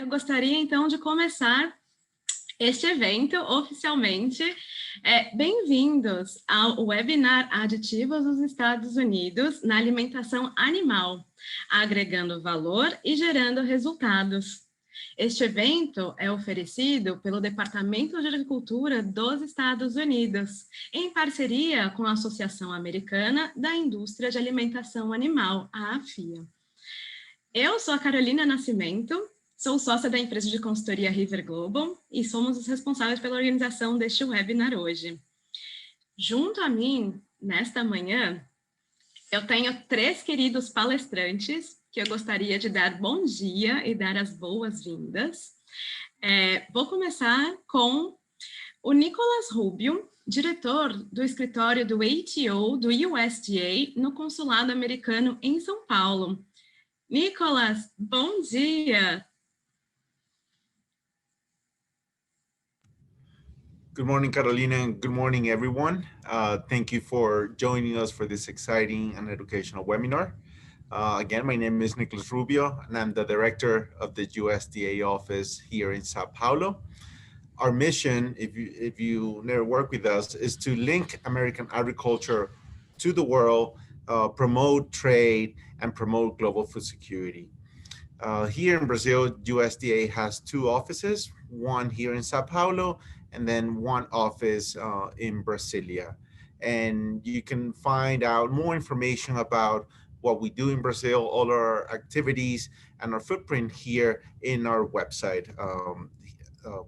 eu gostaria então de começar este evento oficialmente. Bem-vindos ao webinar Aditivos dos Estados Unidos na alimentação animal, agregando valor e gerando resultados. Este evento é oferecido pelo Departamento de Agricultura dos Estados Unidos, em parceria com a Associação Americana da Indústria de Alimentação Animal, a AFIA. Eu sou a Carolina Nascimento, sou sócia da empresa de consultoria River Global e somos os responsáveis pela organização deste webinar hoje. Junto a mim, nesta manhã, eu tenho 3 queridos palestrantes que eu gostaria de dar bom dia e dar as boas-vindas. Vou começar com o Nicolas Rubio, diretor do escritório do ATO, do USDA, no Consulado Americano em São Paulo. Nicolas, bom dia! Good morning, Carolina, and good morning, everyone. Thank you for joining us for this exciting and educational webinar. Again, my name is Nicolas Rubio, and I'm the director of the USDA office here in Sao Paulo. Our mission, if you never work with us, is to link American agriculture to the world, promote trade, and promote global food security. Here in Brazil, USDA has 2 offices, one here in Sao Paulo, and then 1 office in Brasilia. And you can find out more information about what we do in Brazil, all our activities, and our footprint here in our website,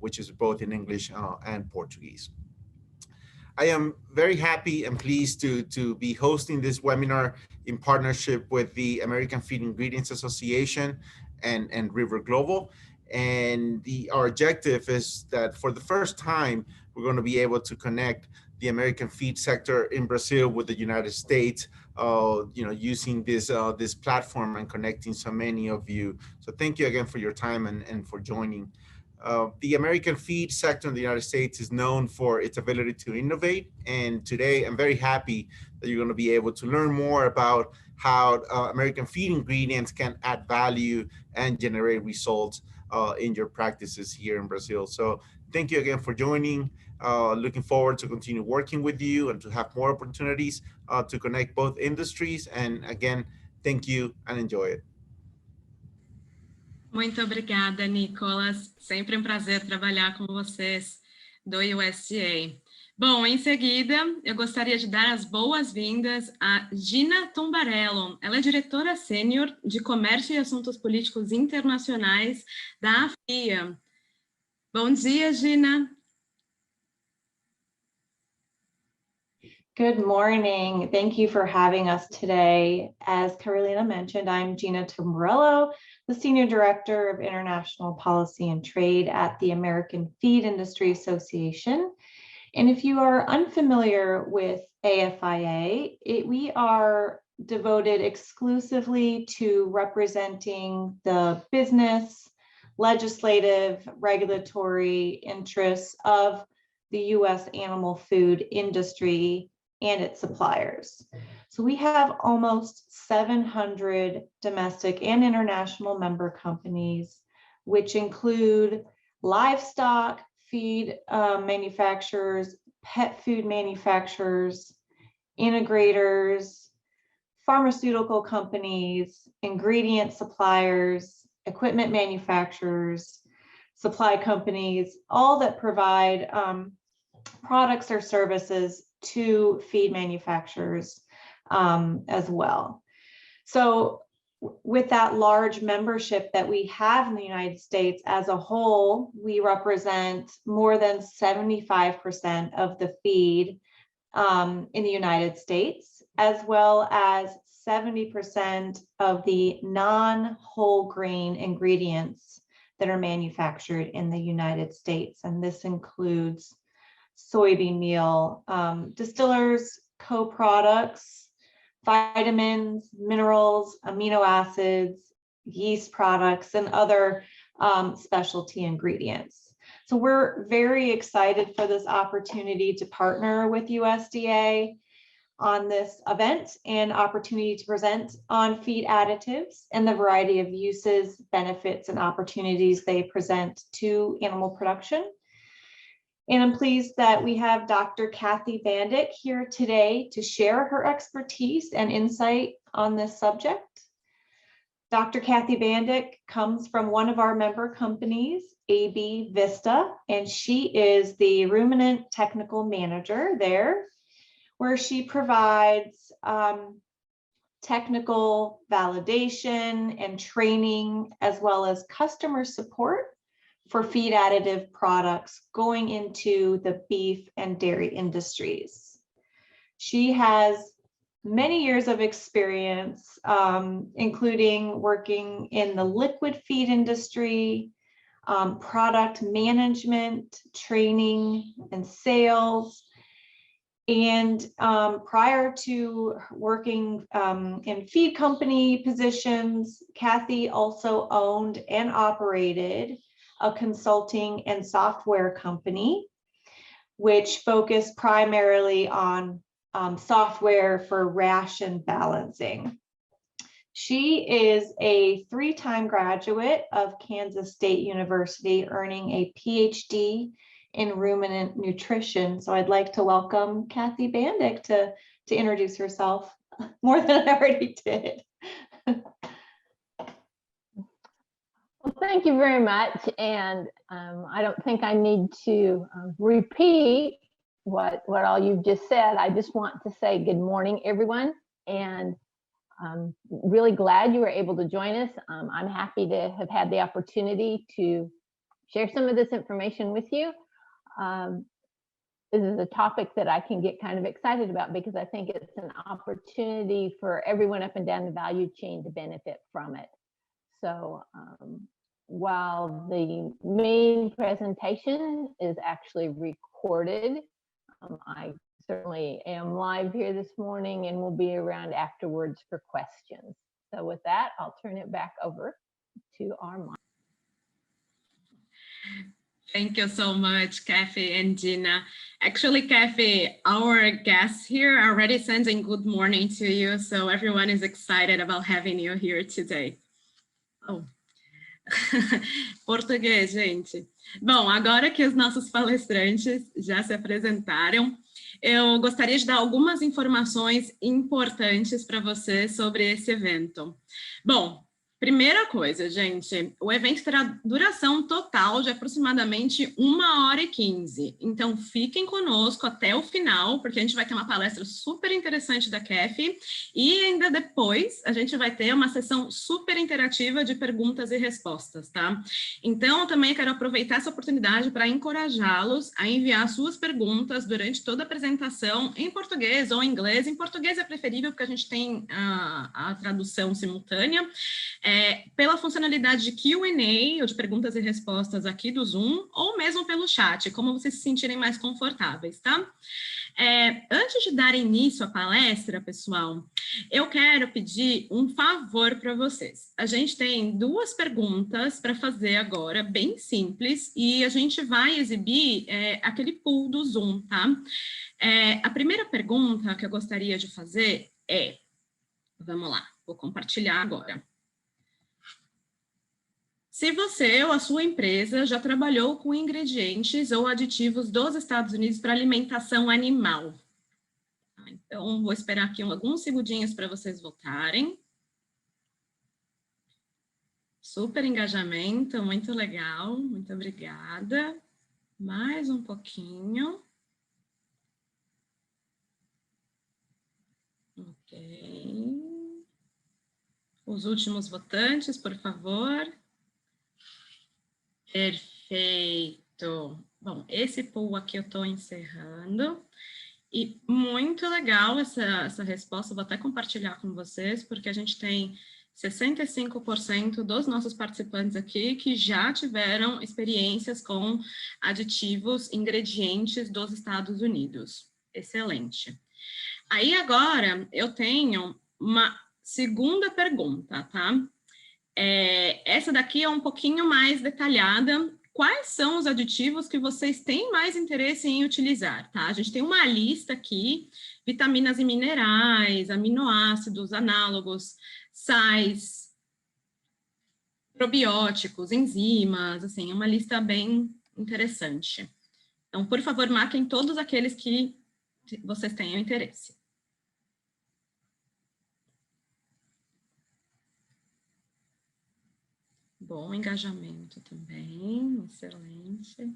which is both in English and Portuguese. I am very happy and pleased to be hosting this webinar in partnership with the American Feed Ingredients Association and River Global. And our objective is that for the first time, we're going to be able to connect the American feed sector in Brazil with the United States, using this platform and connecting so many of you. So thank you again for your time and for joining. The American feed sector in the United States is known for its ability to innovate. And today I'm very happy that you're going to be able to learn more about how American feed ingredients can add value and generate results in your practices here in Brazil. So thank you again for joining. Looking forward to continue working with you and to have more opportunities to connect both industries. And again, thank you and enjoy it. Muito obrigada, Nicolas. Sempre um prazer trabalhar com vocês do USDA. Bom, em seguida, eu gostaria de dar as boas-vindas a Gina Tombarello. Ela é diretora sênior de Comércio e Assuntos Políticos Internacionais da AFIA. Bom dia, Gina. Good morning. Thank you for having us today. As Carolina mentioned, I'm Gina Tombarello, the Senior Director of International Policy and Trade at the American Feed Industry Association. And if you are unfamiliar with AFIA, we are devoted exclusively to representing the business, legislative, regulatory interests of the U.S. animal food industry and its suppliers. So we have almost 700 domestic and international member companies, which include livestock, feed manufacturers, pet food manufacturers, integrators, pharmaceutical companies, ingredient suppliers, equipment manufacturers, supply companies, all that provide products or services to feed manufacturers as well. So with that large membership that we have in the United States as a whole, we represent more than 75% of the feed in the United States, as well as 70% of the non-whole grain ingredients that are manufactured in the United States. And this includes soybean meal, distillers, co-products, vitamins, minerals, amino acids, yeast products, and other specialty ingredients. So we're very excited for this opportunity to partner with USDA on this event and opportunity to present on feed additives and the variety of uses, benefits, and opportunities they present to animal production. And I'm pleased that we have Dr. Kathy Bandick here today to share her expertise and insight on this subject. Dr. Kathy Bandick comes from one of our member companies, AB Vista, and she is the ruminant technical manager there, where she provides technical validation and training, as well as customer support for feed additive products going into the beef and dairy industries. She has many years of experience, including working in the liquid feed industry, product management, training, and sales. And prior to working in feed company positions, Kathy also owned and operated a consulting and software company, which focused primarily on software for ration balancing. She is a 3-time graduate of Kansas State University, earning a PhD in ruminant nutrition. So I'd like to welcome Kathy Bandick to introduce herself more than I already did. Well, thank you very much. And I don't think I need to repeat what all you've just said. I just want to say good morning, everyone. And I'm really glad you were able to join us. I'm happy to have had the opportunity to share some of this information with you. This is a topic that I can get kind of excited about because I think it's an opportunity for everyone up and down the value chain to benefit from it. So while the main presentation is actually recorded, I certainly am live here this morning and will be around afterwards for questions. So with that, I'll turn it back over to our moderator. Thank you so much, Kathy and Gina. Actually, Kathy, our guests here are already sending good morning to you, so everyone is excited about having you here today. Oh. Português, gente. Bom, agora que os nossos palestrantes já se apresentaram, eu gostaria de dar algumas informações importantes para você sobre esse evento. Bom, primeira coisa, gente, o evento terá duração total de aproximadamente 1h15. Então, fiquem conosco até o final, porque a gente vai ter uma palestra super interessante da Kathy e ainda depois a gente vai ter uma sessão super interativa de perguntas e respostas, tá? Então, eu também quero aproveitar essa oportunidade para encorajá-los a enviar suas perguntas durante toda a apresentação em português ou em inglês. Em português é preferível porque a gente tem a tradução simultânea. Pela funcionalidade de Q&A, ou de perguntas e respostas aqui do Zoom, ou mesmo pelo chat, como vocês se sentirem mais confortáveis, tá? Antes de dar início à palestra, pessoal, eu quero pedir um favor para vocês. A gente tem 2 perguntas para fazer agora, bem simples, e a gente vai exibir aquele pool do Zoom, tá? A primeira pergunta que eu gostaria de fazer é, vamos lá, vou compartilhar agora. Se você ou a sua empresa já trabalhou com ingredientes ou aditivos dos Estados Unidos para alimentação animal. Então, vou esperar aqui alguns segundinhos para vocês votarem. Super engajamento, muito legal, muito obrigada. Mais um pouquinho. Ok. Os últimos votantes, por favor. Perfeito. Bom, esse pool aqui eu estou encerrando. E muito legal essa resposta, vou até compartilhar com vocês, porque a gente tem 65% dos nossos participantes aqui que já tiveram experiências com aditivos, ingredientes dos Estados Unidos. Excelente. Aí agora eu tenho uma segunda pergunta, tá? Essa daqui é um pouquinho mais detalhada quais são os aditivos que vocês têm mais interesse em utilizar, tá? A gente tem uma lista aqui, vitaminas e minerais, aminoácidos, análogos, sais, probióticos, enzimas, assim, é uma lista bem interessante. Então, por favor, marquem todos aqueles que vocês tenham interesse. Bom engajamento também, excelente.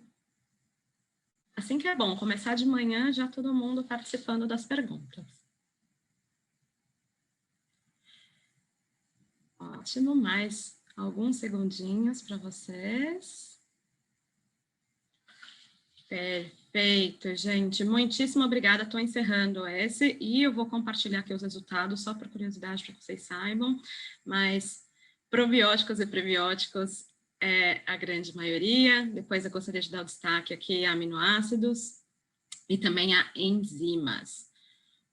Assim que é bom, começar de manhã, já todo mundo participando das perguntas. Ótimo, mais alguns segundinhos para vocês. Perfeito, gente. Muitíssimo obrigada. Estou encerrando esse e eu vou compartilhar aqui os resultados, só por curiosidade, para que vocês saibam. Mas probióticos e prebióticos é a grande maioria. Depois eu gostaria de dar o destaque aqui a aminoácidos e também a enzimas.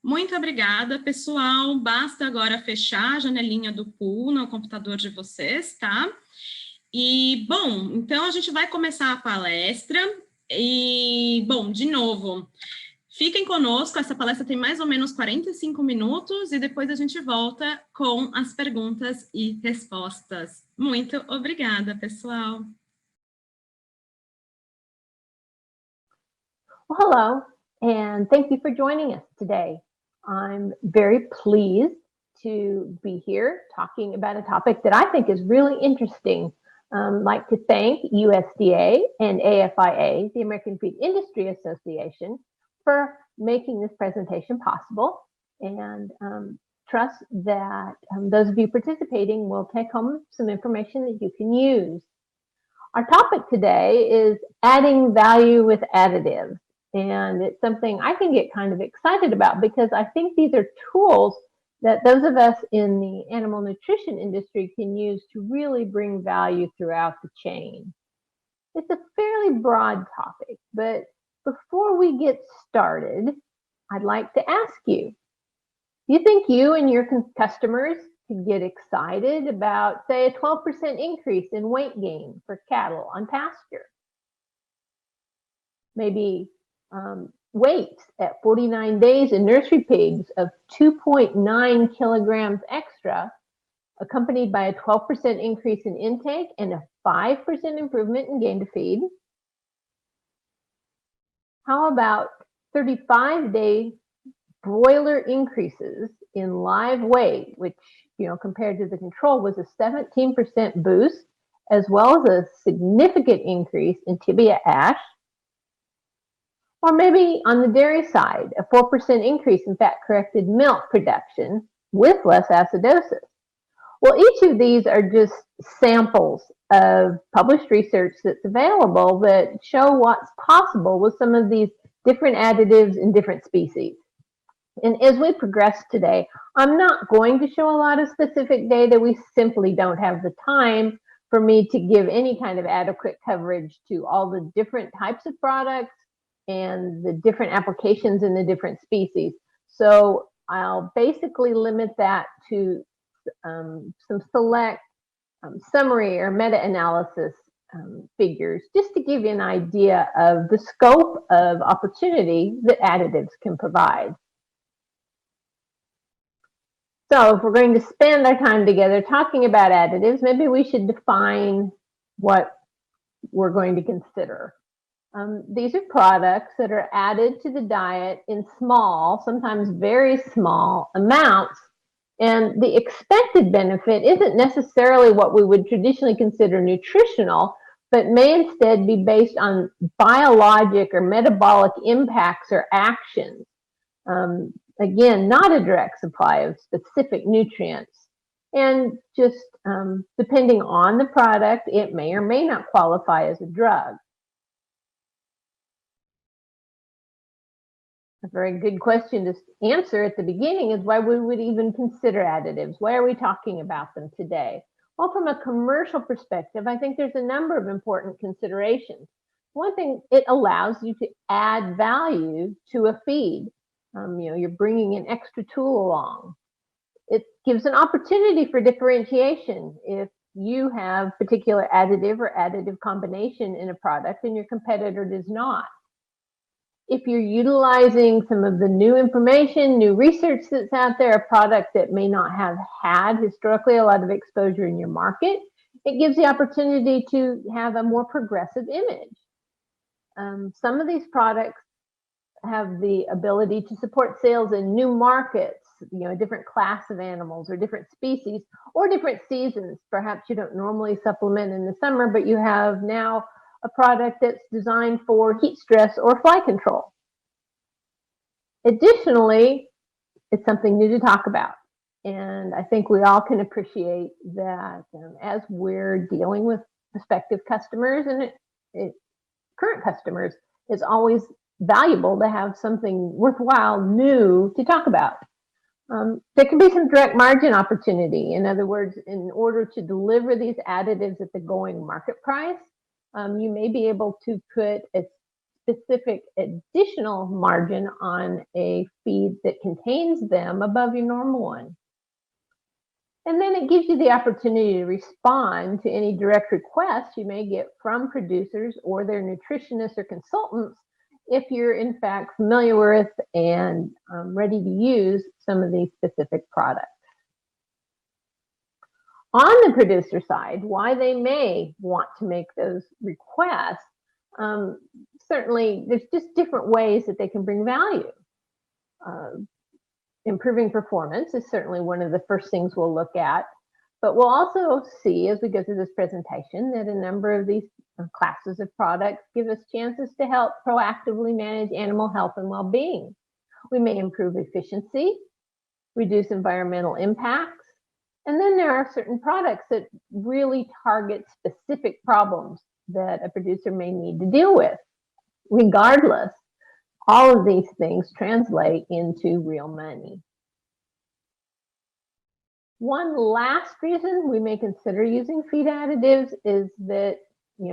Muito obrigada, pessoal. Basta agora fechar a janelinha do pool no computador de vocês, tá? E, bom, então a gente vai começar a palestra. E, bom, de novo, fiquem conosco, essa palestra tem mais ou menos 45 minutos e depois a gente volta com as perguntas e respostas. Muito obrigada, pessoal. Well, hello, and thank you for joining us today. I'm very pleased to be here talking about a topic that I think is really interesting. I'd like to thank USDA and AFIA, the American Feed Industry Association, for making this presentation possible, and trust that those of you participating will take home some information that you can use. Our topic today is adding value with additives, and it's something I can get kind of excited about because I think these are tools that those of us in the animal nutrition industry can use to really bring value throughout the chain. It's a fairly broad topic, but before we get started, I'd like to ask you, do you think you and your customers could get excited about, say, a 12% increase in weight gain for cattle on pasture? Maybe weights at 49 days in nursery pigs of 2.9 kilograms extra, accompanied by a 12% increase in intake and a 5% improvement in gain to feed. How about 35-day broiler increases in live weight, which, compared to the control was a 17% boost, as well as a significant increase in tibia ash? Or maybe on the dairy side, a 4% increase in fat-corrected milk production with less acidosis. Well, each of these are just samples of published research that's available that show what's possible with some of these different additives in different species. And as we progress today, I'm not going to show a lot of specific data. We simply don't have the time for me to give any kind of adequate coverage to all the different types of products and the different applications in the different species. So I'll basically limit that to some select summary or meta-analysis figures, just to give you an idea of the scope of opportunity that additives can provide. So if we're going to spend our time together talking about additives, maybe we should define what we're going to consider. These are products that are added to the diet in small, sometimes very small amounts, and the expected benefit isn't necessarily what we would traditionally consider nutritional, but may instead be based on biologic or metabolic impacts or actions. Again, not a direct supply of specific nutrients. And just depending on the product, it may or may not qualify as a drug. A very good question to answer at the beginning is why we would even consider additives. Why are we talking about them today? Well, from a commercial perspective, I think there's a number of important considerations. One thing, it allows you to add value to a feed. You're bringing an extra tool along. It gives an opportunity for differentiation. If you have particular additive or additive combination in a product and your competitor does not. If you're utilizing some of the new information, new research that's out there, a product that may not have had historically a lot of exposure in your market, it gives the opportunity to have a more progressive image. Some of these products have the ability to support sales in new markets, a different class of animals or different species or different seasons. Perhaps you don't normally supplement in the summer, but you have now a product that's designed for heat stress or fly control. Additionally, it's something new to talk about. And I think we all can appreciate that as we're dealing with prospective customers and current customers, it's always valuable to have something worthwhile new to talk about. There can be some direct margin opportunity. In other words, in order to deliver these additives at the going market price, you may be able to put a specific additional margin on a feed that contains them above your normal one. And then it gives you the opportunity to respond to any direct requests you may get from producers or their nutritionists or consultants if you're in fact familiar with and ready to use some of these specific products. On the producer side, why they may want to make those requests, certainly there's just different ways that they can bring value. Improving performance is certainly one of the first things we'll look at, but we'll also see as we go through this presentation that a number of these classes of products give us chances to help proactively manage animal health and well-being. We may improve efficiency, reduce environmental impacts, and then there are certain products that really target specific problems that a producer may need to deal with. Regardless, all of these things translate into real money. One last reason we may consider using feed additives is that,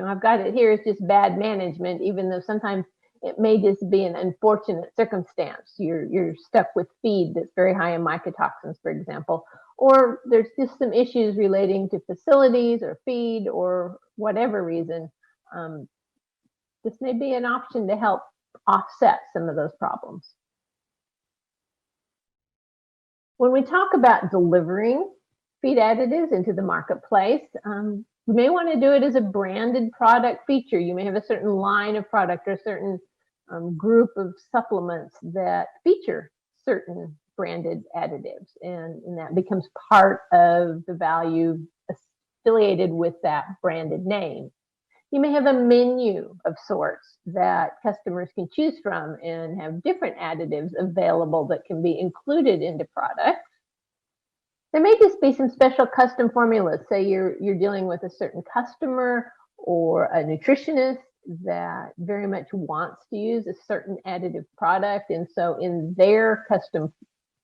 I've got it here, it's just bad management, even though sometimes it may just be an unfortunate circumstance. You're stuck with feed that's very high in mycotoxins, for example, or there's just some issues relating to facilities or feed or whatever reason. This may be an option to help offset some of those problems. When we talk about delivering feed additives into the marketplace, you may want to do it as a branded product feature. You may have a certain line of product or a certain group of supplements that feature certain branded additives, and that becomes part of the value affiliated with that branded name. You may have a menu of sorts that customers can choose from and have different additives available that can be included into products. There may just be some special custom formulas. Say you're dealing with a certain customer or a nutritionist that very much wants to use a certain additive product, and so in their custom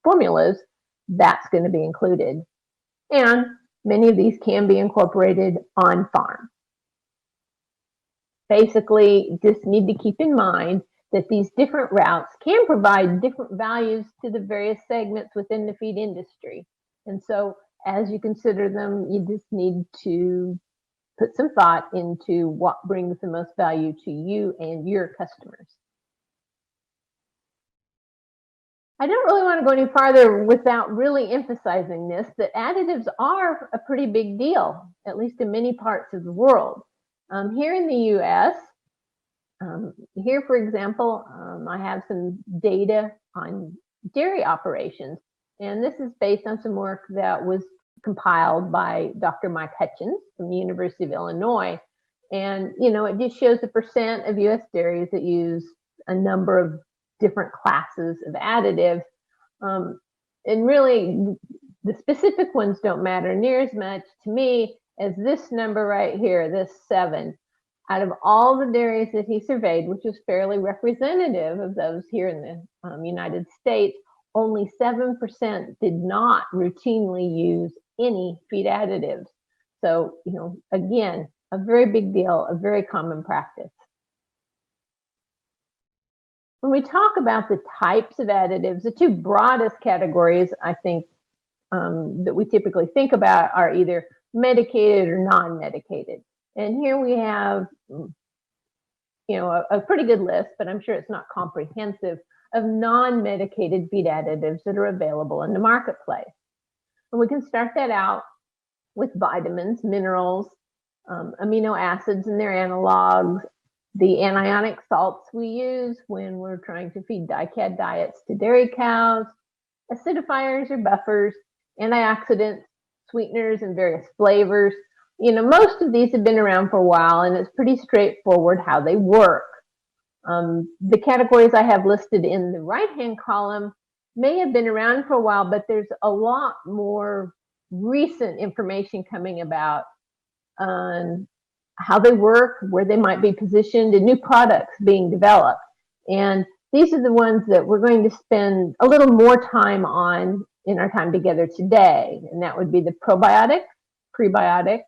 formulas, that's going to be included. And many of these can be incorporated on farm. Basically, just need to keep in mind that these different routes can provide different values to the various segments within the feed industry. And so as you consider them, you just need to put some thought into what brings the most value to you and your customers. I don't really want to go any farther without really emphasizing this, that additives are a pretty big deal, at least in many parts of the world. Here in the US, here, for example, I have some data on dairy operations, and this is based on some work that was compiled by Dr. Mike Hutchins from the University of Illinois. And, it just shows the percent of US dairies that use a number of different classes of additives. And really, the specific ones don't matter near as much to me as this number right here, this 7. Out of all the dairies that he surveyed, which was fairly representative of those here in the United States, only 7% did not routinely use any feed additives. So, again, a very big deal, a very common practice. When we talk about the types of additives, the two broadest categories, I think, that we typically think about are either medicated or non-medicated. And here we have, a pretty good list, but I'm sure it's not comprehensive, of non-medicated feed additives that are available in the marketplace. And we can start that out with vitamins, minerals, amino acids and their analogs, the anionic salts we use when we're trying to feed DICAD diets to dairy cows, acidifiers or buffers, antioxidants, sweeteners, and various flavors. Most of these have been around for a while, and it's pretty straightforward how they work. The categories I have listed in the right-hand column may have been around for a while, but there's a lot more recent information coming about on how they work, where they might be positioned, and new products being developed. And these are the ones that we're going to spend a little more time on in our time together today. And that would be the probiotic, prebiotic,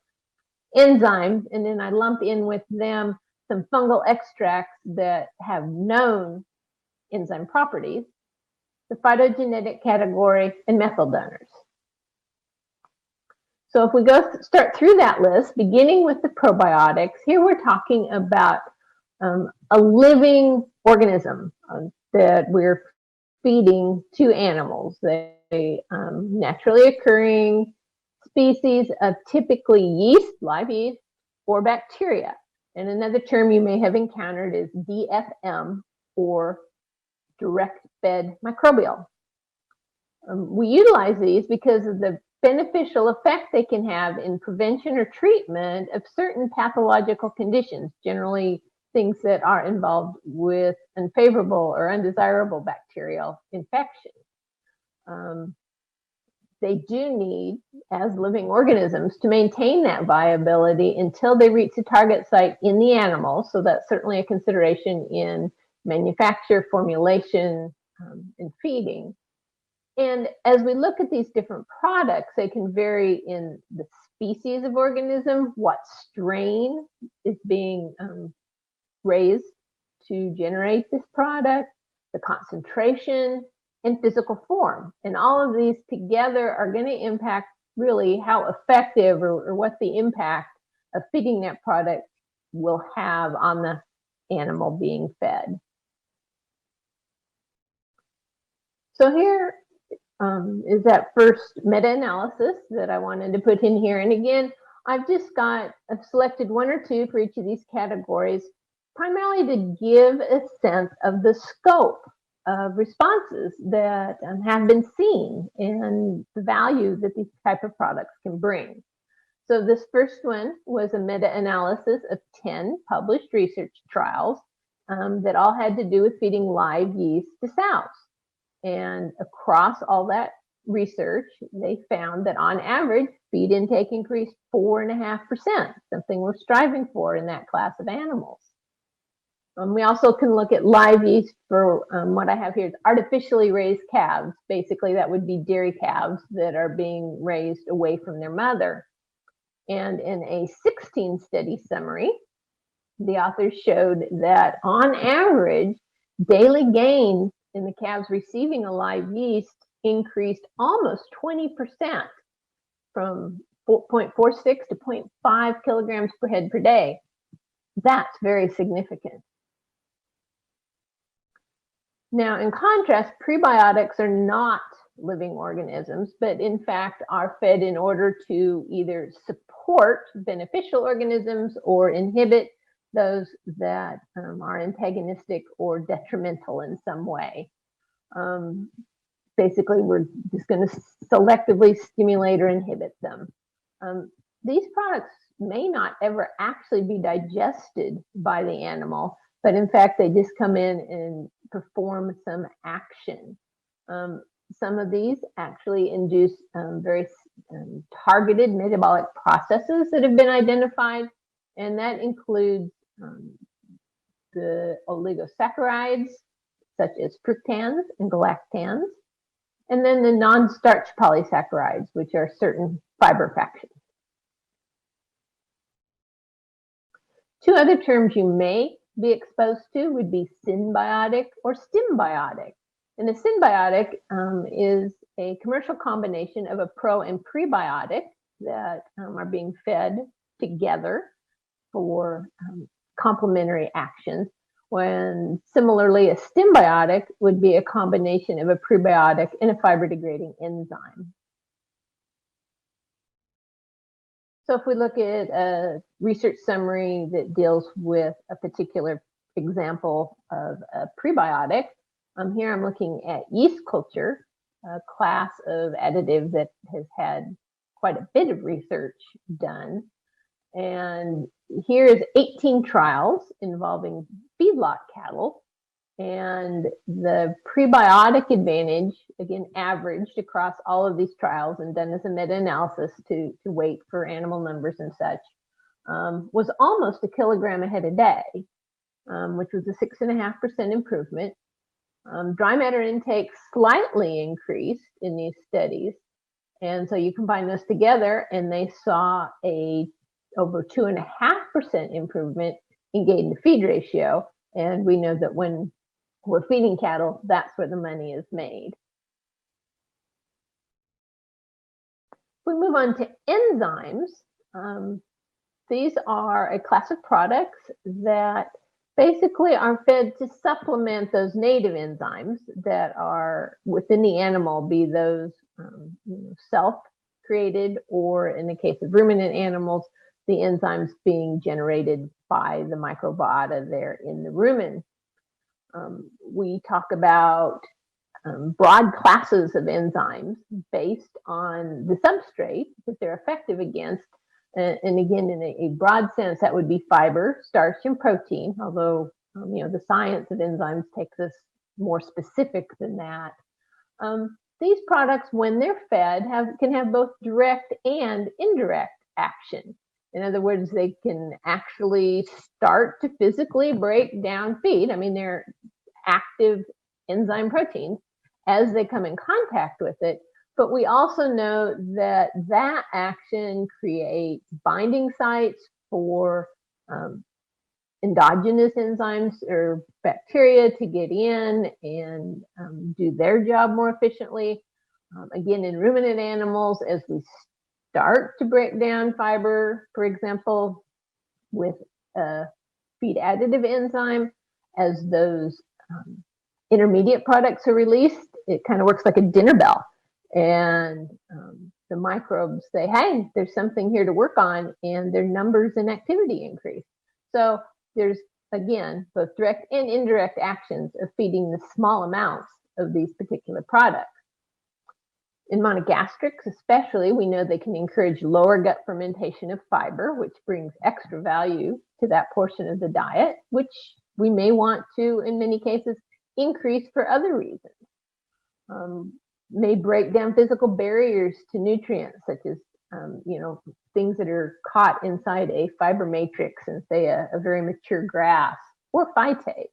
enzymes, and then I lump in with them some fungal extracts that have known enzyme properties, the phytogenetic category, and methyl donors. So if we start through that list, beginning with the probiotics, here we're talking about a living organism that we're feeding to animals. They naturally occurring species of typically yeast, live yeast, or bacteria. And another term you may have encountered is DFM, or direct fed microbial. We utilize these because of the beneficial effect they can have in prevention or treatment of certain pathological conditions, generally things that are involved with unfavorable or undesirable bacterial infection. They do need, as living organisms, to maintain that viability until they reach the target site in the animal. So that's certainly a consideration in manufacture, formulation, and feeding. And as we look at these different products, they can vary in the species of organism, what strain is being raised to generate this product, the concentration, and physical form. And all of these together are going to impact really how effective or what the impact of feeding that product will have on the animal being fed. So here is that first meta-analysis that I wanted to put in here. And again, I've selected one or two for each of these categories, primarily to give a sense of the scope of responses that have been seen and the value that these type of products can bring. So this first one was a meta-analysis of 10 published research trials that all had to do with feeding live yeast to sows. And across all that research, they found that on average, feed intake increased 4.5%, something we're striving for in that class of animals. We also can look at live yeast for what I have here is artificially raised calves. Basically, that would be dairy calves that are being raised away from their mother. And in a 16-study summary, the authors showed that on average, daily gain in the calves receiving a live yeast increased almost 20%, from 0.46 to 0.5 kilograms per head per day. That's very significant. Now, in contrast, prebiotics are not living organisms, but in fact are fed in order to either support beneficial organisms or inhibit those that are antagonistic or detrimental in some way. Basically, we're just going to selectively stimulate or inhibit them. These products may not ever actually be digested by the animal, but in fact, they just come in and perform some action. Some of these actually induce very targeted metabolic processes that have been identified, and that includes the oligosaccharides, such as fructans and galactans, and then the non-starch polysaccharides, which are certain fiber fractions. Two other terms you may be exposed to would be symbiotic or symbiotic. And a symbiotic is a commercial combination of a pro and prebiotic that are being fed together for complementary actions, when similarly a symbiotic would be a combination of a prebiotic and a fiber degrading enzyme. So if we look at a research summary that deals with a particular example of a prebiotic, here I'm looking at yeast culture, a class of additive that has had quite a bit of research done. And here's 18 trials involving feedlot cattle. And the prebiotic advantage, again, averaged across all of these trials and done as a meta-analysis to wait for animal numbers and such, was almost a kilogram a head a day, which was a 6.5% improvement. Dry matter intake slightly increased in these studies. And so you combine those together and they saw a over 2.5% improvement in gain to feed ratio. And we know that when we're feeding cattle, that's where the money is made. We move on to enzymes. These are a class of products that basically are fed to supplement those native enzymes that are within the animal, be those self-created, or in the case of ruminant animals, the enzymes being generated by the microbiota there in the rumen. We talk about broad classes of enzymes based on the substrate that they're effective against. And again, in a broad sense, that would be fiber, starch, and protein, although the science of enzymes takes us more specific than that. These products, when they're fed, can have both direct and indirect action. In other words, they can actually start to physically break down feed. I mean, they're active enzyme proteins as they come in contact with it. But we also know that that action creates binding sites for endogenous enzymes or bacteria to get in and do their job more efficiently. Again, in ruminant animals, as we start to break down fiber, for example, with a feed additive enzyme, as those intermediate products are released, it kind of works like a dinner bell. And the microbes say, hey, there's something here to work on, and their numbers and activity increase. So there's, again, both direct and indirect actions of feeding the small amounts of these particular products. In monogastrics especially, we know they can encourage lower gut fermentation of fiber, which brings extra value to that portion of the diet, which we may want to, in many cases, increase for other reasons. May break down physical barriers to nutrients, such as things that are caught inside a fiber matrix in, say, a very mature grass or phytate.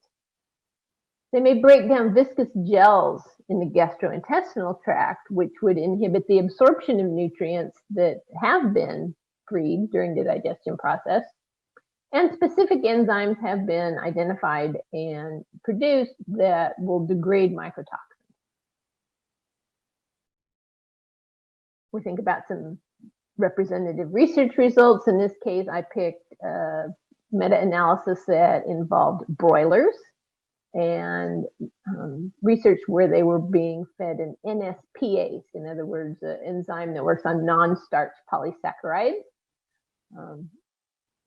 They may break down viscous gels in the gastrointestinal tract, which would inhibit the absorption of nutrients that have been freed during the digestion process. And specific enzymes have been identified and produced that will degrade mycotoxins. We think about some representative research results. In this case, I picked a meta-analysis that involved broilers and research where they were being fed an NSPase, in other words, an enzyme that works on non-starch polysaccharides.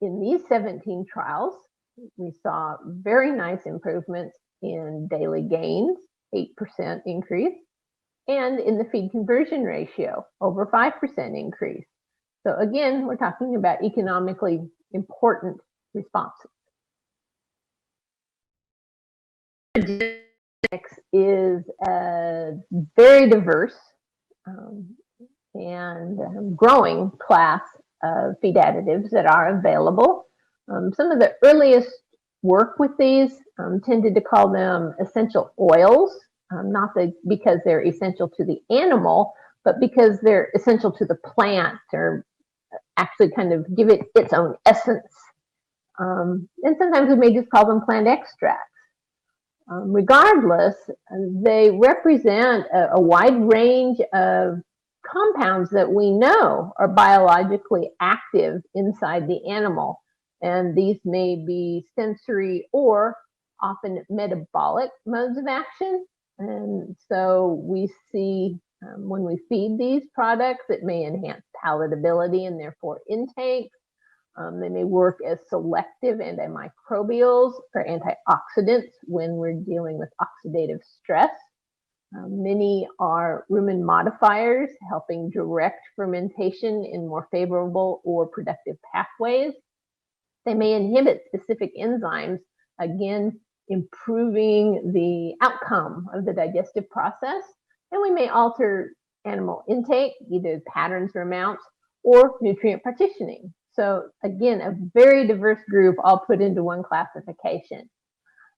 In these 17 trials, we saw very nice improvements in daily gains, 8% increase, and in the feed conversion ratio, over 5% increase. So again, we're talking about economically important responses. Is a very diverse and growing class of feed additives that are available. Some of the earliest work with these tended to call them essential oils, not because they're essential to the animal, but because they're essential to the plant, or actually kind of give it its own essence. And sometimes we may just call them plant extracts. Regardless, they represent a wide range of compounds that we know are biologically active inside the animal. And these may be sensory or often metabolic modes of action. And so we see when we feed these products, it may enhance palatability and therefore intake. They may work as selective antimicrobials or antioxidants when we're dealing with oxidative stress. Many are rumen modifiers, helping direct fermentation in more favorable or productive pathways. They may inhibit specific enzymes, again, improving the outcome of the digestive process. And we may alter animal intake, either patterns or amounts, or nutrient partitioning. So again, a very diverse group all put into one classification.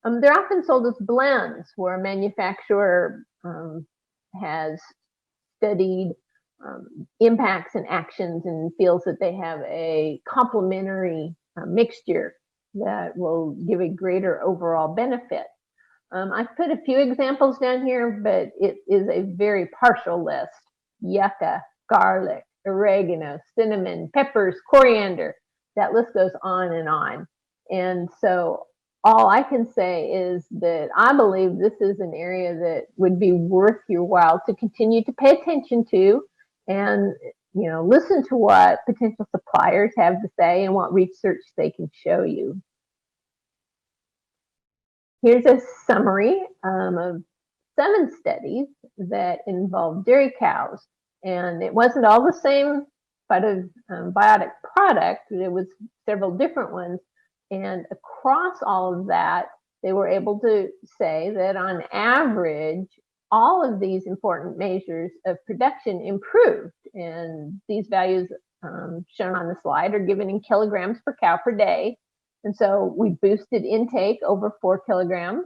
They're often sold as blends, where a manufacturer has studied impacts and actions and feels that they have a complementary mixture that will give a greater overall benefit. I've put a few examples down here, but it is a very partial list. Yucca, garlic, oregano, cinnamon, peppers, coriander. That list goes on. And so all I can say is that I believe this is an area that would be worth your while to continue to pay attention to, and listen to what potential suppliers have to say and what research they can show you. Here's a summary of 7 studies that involved dairy cows, and it wasn't all the same phytobiotic product. It was several different ones, and across all of that, they were able to say that on average, all of these important measures of production improved, and these values shown on the slide are given in kilograms per cow per day. And so we boosted intake over 4 kilograms,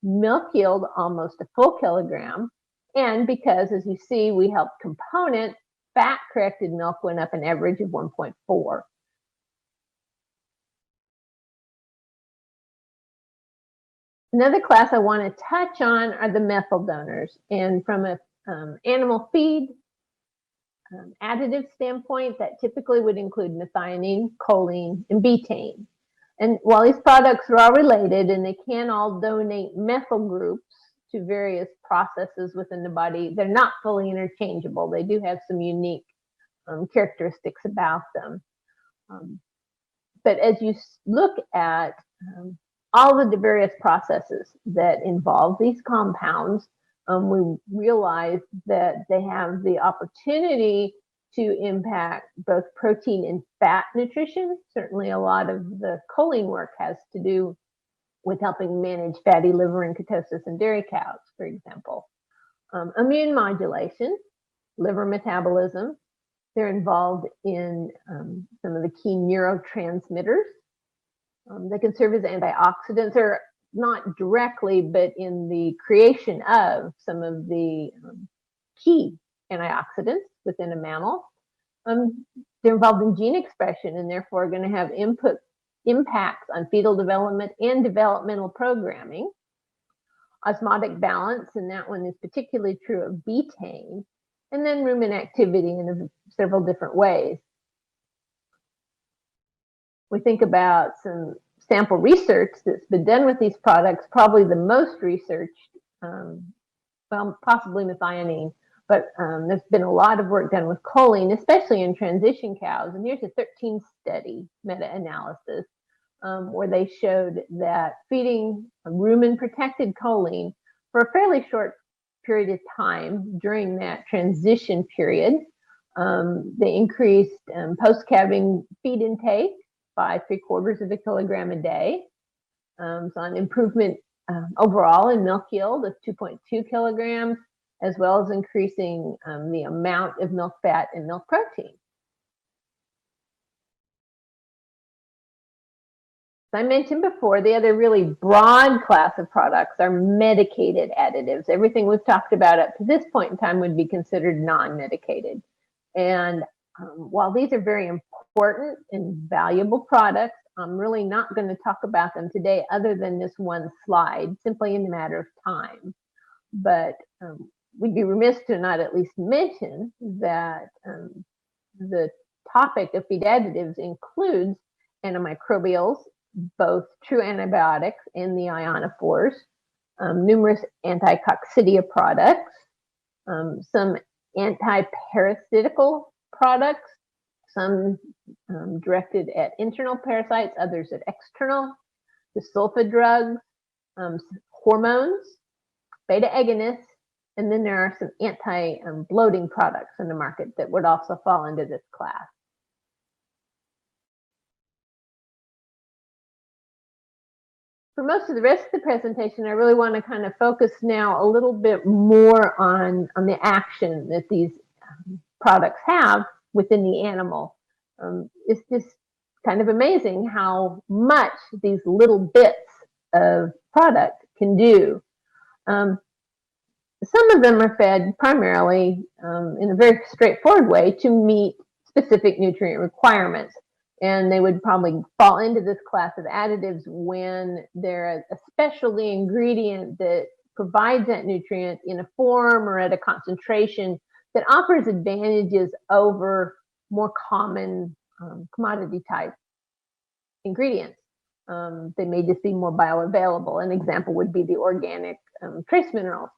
milk yield almost a full kilogram, and because, as you see, we helped component, fat-corrected milk went up an average of 1.4. Another class I want to touch on are the methyl donors, and from a animal feed additive standpoint, that typically would include methionine, choline, and betaine. And while these products are all related and they can all donate methyl groups to various processes within the body, they're not fully interchangeable. They do have some unique characteristics about them. But as you look at all of the various processes that involve these compounds, we realize that they have the opportunity to impact both protein and fat nutrition. Certainly a lot of the choline work has to do with helping manage fatty liver and ketosis in dairy cows, for example. Immune modulation, liver metabolism. They're involved in some of the key neurotransmitters. They can serve as antioxidants, or not directly, but in the creation of some of the key antioxidants within a mammal. They're involved in gene expression and therefore are going to have impacts on fetal development and developmental programming. Osmotic balance, and that one is particularly true of betaine, and then rumen activity in several different ways. We think about some sample research that's been done with these products, probably the most researched, well, possibly methionine, but there's been a lot of work done with choline, especially in transition cows. And here's a 13-study meta-analysis where they showed that feeding rumen-protected choline for a fairly short period of time during that transition period, they increased post-calving feed intake by 3/4 kilogram a day. So an improvement overall in milk yield of 2.2 kilograms, as well as increasing the amount of milk fat and milk protein. As I mentioned before, the other really broad class of products are medicated additives. Everything we've talked about up to this point in time would be considered non-medicated. And while these are very important and valuable products, I'm really not going to talk about them today other than this one slide, simply in a matter of time. But we'd be remiss to not at least mention that the topic of feed additives includes antimicrobials, both true antibiotics and the ionophores, numerous anti-coccidia products, some anti-parasitical products, some directed at internal parasites, others at external, the sulfa drugs, hormones, beta agonists, and then there are some anti-bloating products in the market that would also fall into this class. For most of the rest of the presentation, I really want to kind of focus now a little bit more on the action that these products have within the animal. It's just kind of amazing how much these little bits of product can do. Some of them are fed primarily in a very straightforward way to meet specific nutrient requirements. And they would probably fall into this class of additives when they're a specialty ingredient that provides that nutrient in a form or at a concentration that offers advantages over more common commodity type ingredients. They may just be more bioavailable. An example would be the organic trace minerals.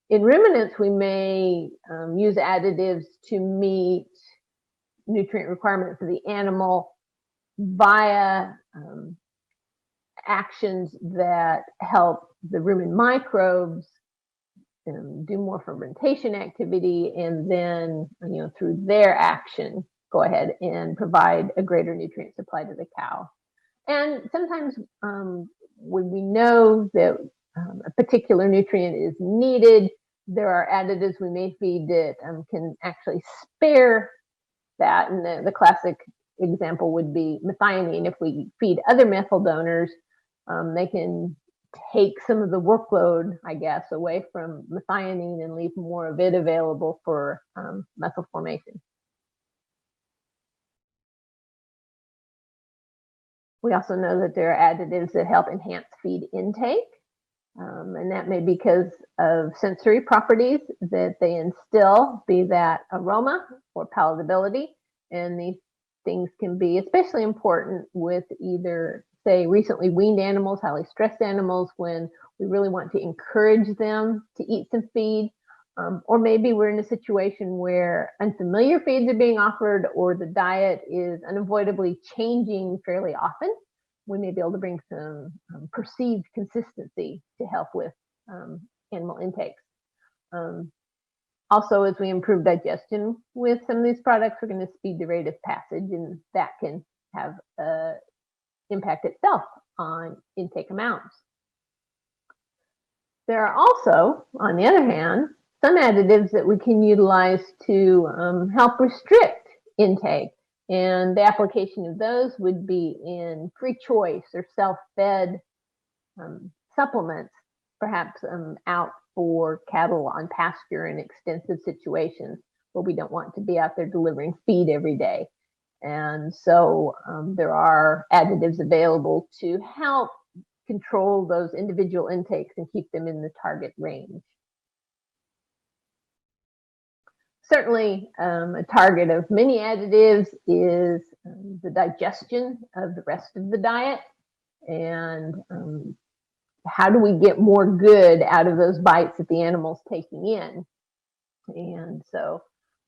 In ruminants, we may use additives to meet nutrient requirements of the animal via actions that help the rumen microbes do more fermentation activity, and then through their action go ahead and provide a greater nutrient supply to the cow. And sometimes when we know that a particular nutrient is needed, there are additives we may feed that can actually spare that. And the classic example would be methionine. If we feed other methyl donors, they can take some of the workload, I guess, away from methionine and leave more of it available for methyl formation. We also know that there are additives that help enhance feed intake. And that may be because of sensory properties that they instill, be that aroma or palatability. And these things can be especially important with either, say, recently weaned animals, highly stressed animals, when we really want to encourage them to eat some feed. Or maybe we're in a situation where unfamiliar feeds are being offered, or the diet is unavoidably changing fairly often. We may be able to bring some perceived consistency to help with animal intakes. Also, as we improve digestion with some of these products, we're going to speed the rate of passage, and that can have an impact itself on intake amounts. There are also, on the other hand, some additives that we can utilize to help restrict intake. And the application of those would be in free choice or self-fed supplements, perhaps out for cattle on pasture in extensive situations where we don't want to be out there delivering feed every day. And so there are additives available to help control those individual intakes and keep them in the target range. Certainly, a target of many additives is the digestion of the rest of the diet, and how do we get more good out of those bites that the animal's taking in. And so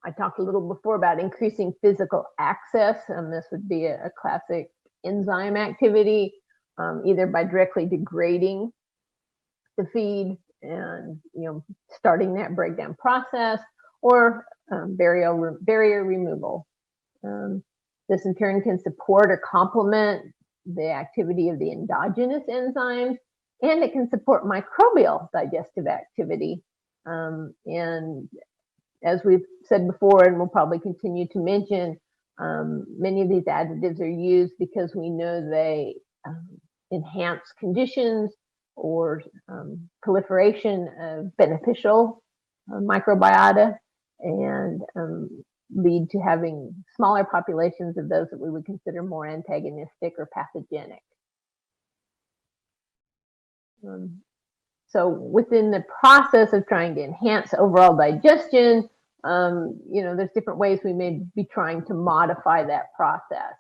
I talked a little before about increasing physical access, and this would be a classic enzyme activity, either by directly degrading the feed and starting that breakdown process, or barrier removal. This in turn can support or complement the activity of the endogenous enzymes, and it can support microbial digestive activity. And as we've said before, and we'll probably continue to mention, many of these additives are used because we know they enhance conditions or proliferation of beneficial microbiota, and lead to having smaller populations of those that we would consider more antagonistic or pathogenic. So within the process of trying to enhance overall digestion, there's different ways we may be trying to modify that process.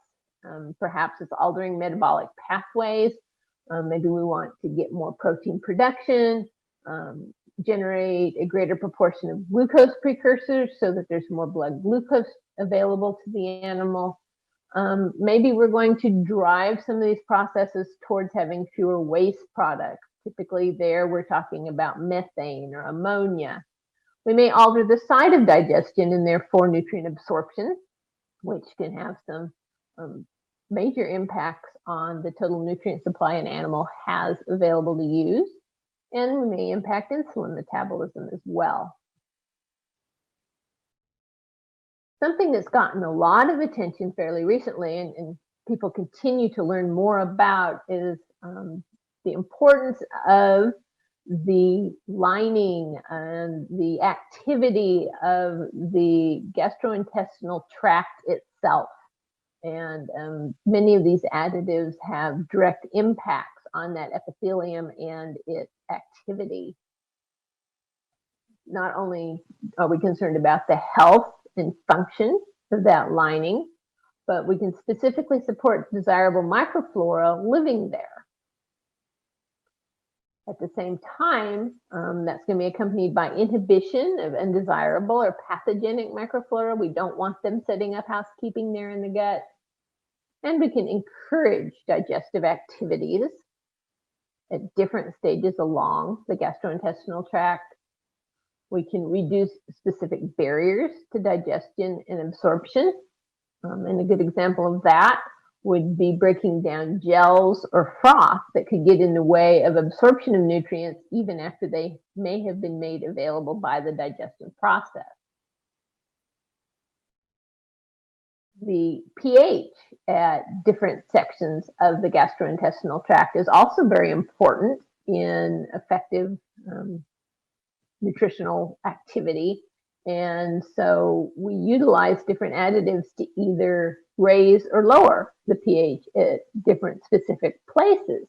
Perhaps it's altering metabolic pathways. Maybe we want to get more protein production, generate a greater proportion of glucose precursors so that there's more blood glucose available to the animal. Maybe we're going to drive some of these processes towards having fewer waste products. Typically there we're talking about methane or ammonia. We may alter the site of digestion and therefore nutrient absorption, which can have some major impacts on the total nutrient supply an animal has available to use. And we may impact insulin metabolism as well. Something that's gotten a lot of attention fairly recently, and people continue to learn more about, is the importance of the lining and the activity of the gastrointestinal tract itself. And many of these additives have direct impacts on that epithelium and its activity. Not only are we concerned about the health and function of that lining, but we can specifically support desirable microflora living there. At the same time, that's going to be accompanied by inhibition of undesirable or pathogenic microflora. We don't want them setting up housekeeping there in the gut. And we can encourage digestive activities at different stages along the gastrointestinal tract. We can reduce specific barriers to digestion and absorption. And a good example of that would be breaking down gels or froth that could get in the way of absorption of nutrients even after they may have been made available by the digestive process. The pH at different sections of the gastrointestinal tract is also very important in effective nutritional activity. And so we utilize different additives to either raise or lower the pH at different specific places.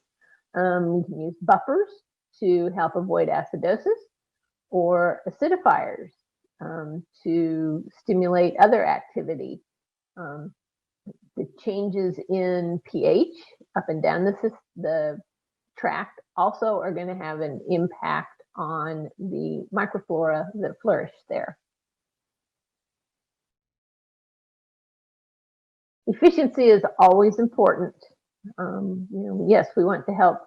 We can use buffers to help avoid acidosis, or acidifiers to stimulate other activity. The changes in pH up and down the tract also are going to have an impact on the microflora that flourish there. Efficiency is always important. Yes, we want to help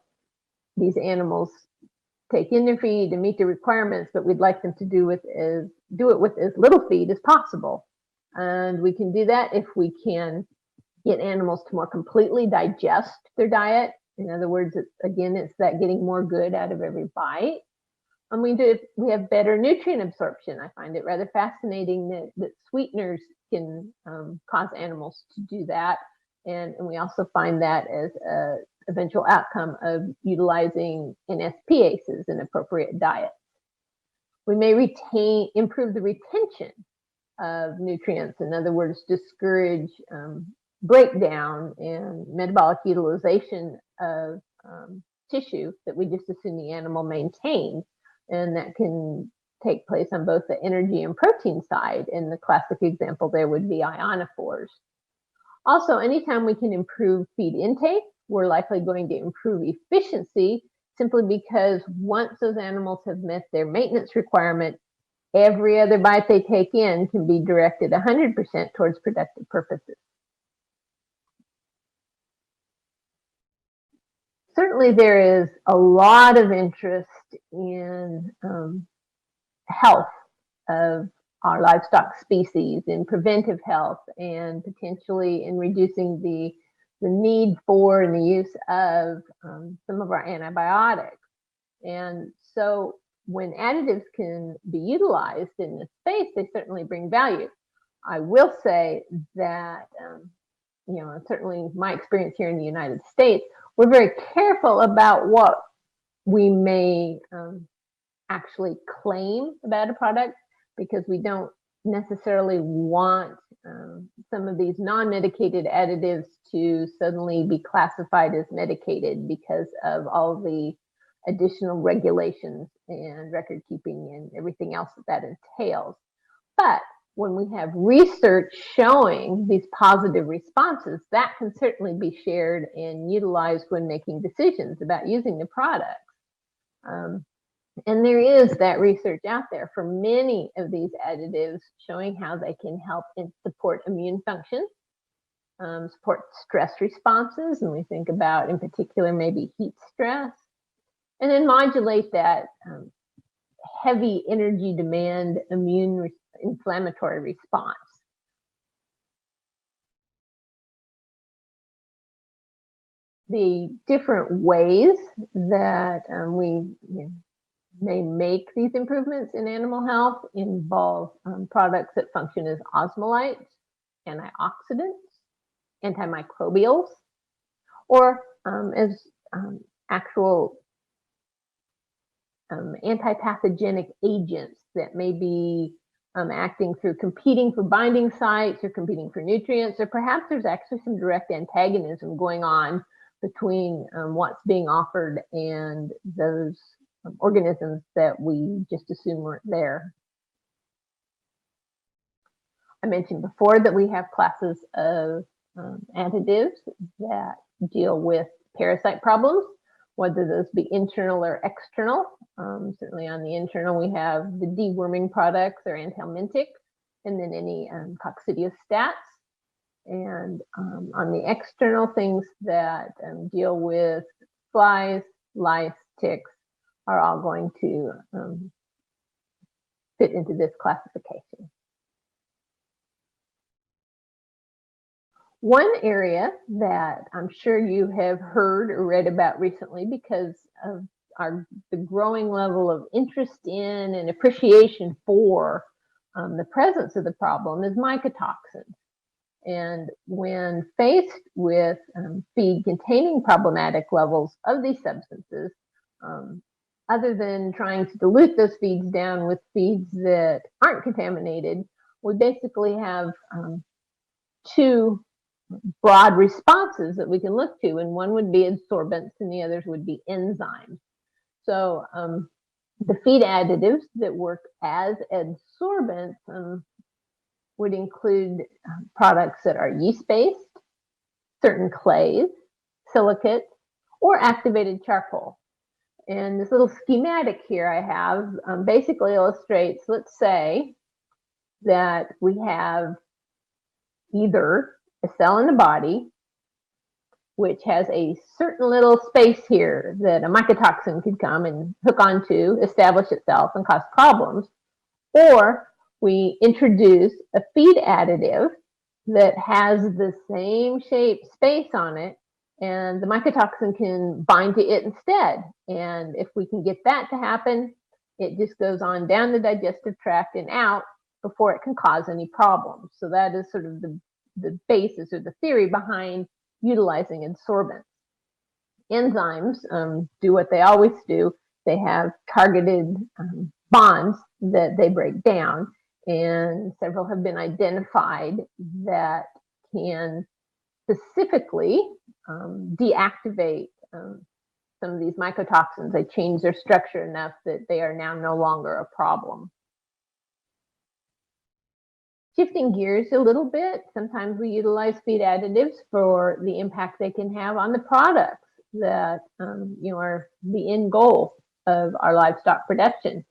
these animals take in their feed and meet the requirements, but we'd like them to do it with as little feed as possible. And we can do that if we can get animals to more completely digest their diet. In other words, it's that getting more good out of every bite. And we have better nutrient absorption. I find it rather fascinating that sweeteners can cause animals to do that. And we also find that as an eventual outcome of utilizing NSPases in appropriate diets. We may improve the retention of nutrients. In other words, discourage breakdown and metabolic utilization of tissue that we just assume the animal maintained. And that can take place on both the energy and protein side. And the classic example there would be ionophores. Also, anytime we can improve feed intake, we're likely going to improve efficiency, simply because once those animals have met their maintenance requirement, every other bite they take in can be directed 100% towards productive purposes. Certainly there is a lot of interest in health of our livestock species, in preventive health, and potentially in reducing the need for and the use of some of our antibiotics. And so when additives can be utilized in this space, they certainly bring value. I will say that, certainly my experience here in the United States, we're very careful about what we may actually claim about a product, because we don't necessarily want some of these non-medicated additives to suddenly be classified as medicated because of all the additional regulations and record keeping and everything else that entails. But when we have research showing these positive responses, that can certainly be shared and utilized when making decisions about using the product. And there is that research out there for many of these additives showing how they can help and support immune function, support stress responses, and we think about in particular maybe heat stress, and then modulate that heavy energy demand immune inflammatory response. The different ways that we may make these improvements in animal health involve products that function as osmolytes, antioxidants, antimicrobials, or as actual antipathogenic agents that may be acting through competing for binding sites or competing for nutrients, or perhaps there's actually some direct antagonism going on between what's being offered and those organisms that we just assume weren't there. I mentioned before that we have classes of additives that deal with parasite problems, whether those be internal or external. Certainly on the internal, we have the deworming products or anthelmintic, and then any coccidiostats. And on the external, things that deal with flies, lice, ticks are all going to fit into this classification. One area that I'm sure you have heard or read about recently because of the growing level of interest in and appreciation for the presence of the problem is mycotoxins. And when faced with feed containing problematic levels of these substances, other than trying to dilute those feeds down with feeds that aren't contaminated, we basically have two broad responses that we can look to, and one would be adsorbents and the others would be enzymes. So the feed additives that work as adsorbents would include products that are yeast-based, certain clays, silicates, or activated charcoal. And this little schematic here I have basically illustrates, let's say that we have either a cell in the body which has a certain little space here that a mycotoxin could come and hook onto, establish itself, and cause problems, or we introduce a feed additive that has the same shape space on it, and the mycotoxin can bind to it instead. And if we can get that to happen, it just goes on down the digestive tract and out before it can cause any problems. So that is sort of the basis or the theory behind utilizing adsorbents. Enzymes do what they always do. They have targeted bonds that they break down, and several have been identified that can specifically deactivate some of these mycotoxins. They change their structure enough that they are now no longer a problem. Shifting gears a little bit, sometimes we utilize feed additives for the impact they can have on the products that are the end goal of our livestock production.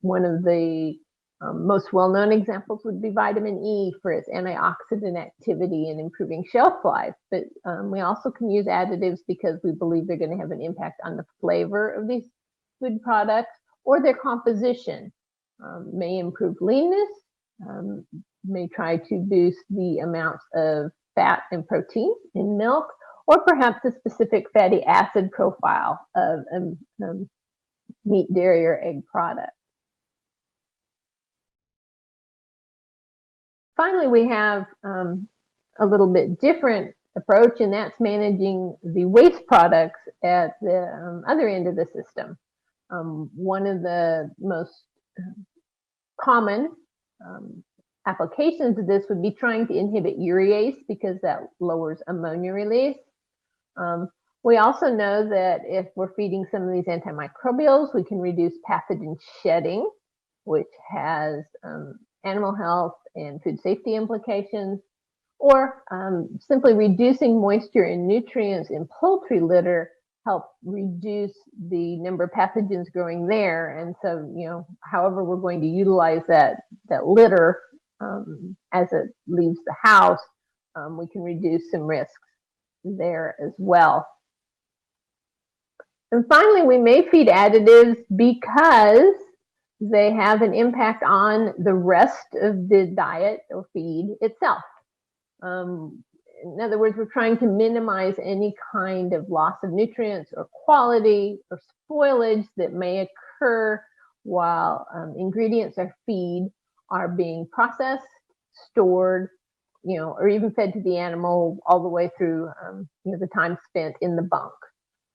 One of the most well-known examples would be vitamin E for its antioxidant activity and improving shelf life. But we also can use additives because we believe they're going to have an impact on the flavor of these food products, or their composition. May improve leanness, may try to boost the amounts of fat and protein in milk, or perhaps a specific fatty acid profile of meat, dairy, or egg product. Finally, we have a little bit different approach, and that's managing the waste products at the other end of the system. One of the most common applications of this would be trying to inhibit urease because that lowers ammonia release. We also know that if we're feeding some of these antimicrobials, we can reduce pathogen shedding, which has animal health and food safety implications, or simply reducing moisture and nutrients in poultry litter help reduce the number of pathogens growing there. And so, you know, however we're going to utilize that litter as it leaves the house, we can reduce some risks there as well. And finally, we may feed additives because they have an impact on the rest of the diet or feed itself. In other words, we're trying to minimize any kind of loss of nutrients or quality or spoilage that may occur while ingredients or feed are being processed, stored, you know, or even fed to the animal all the way through you know, the time spent in the bunk.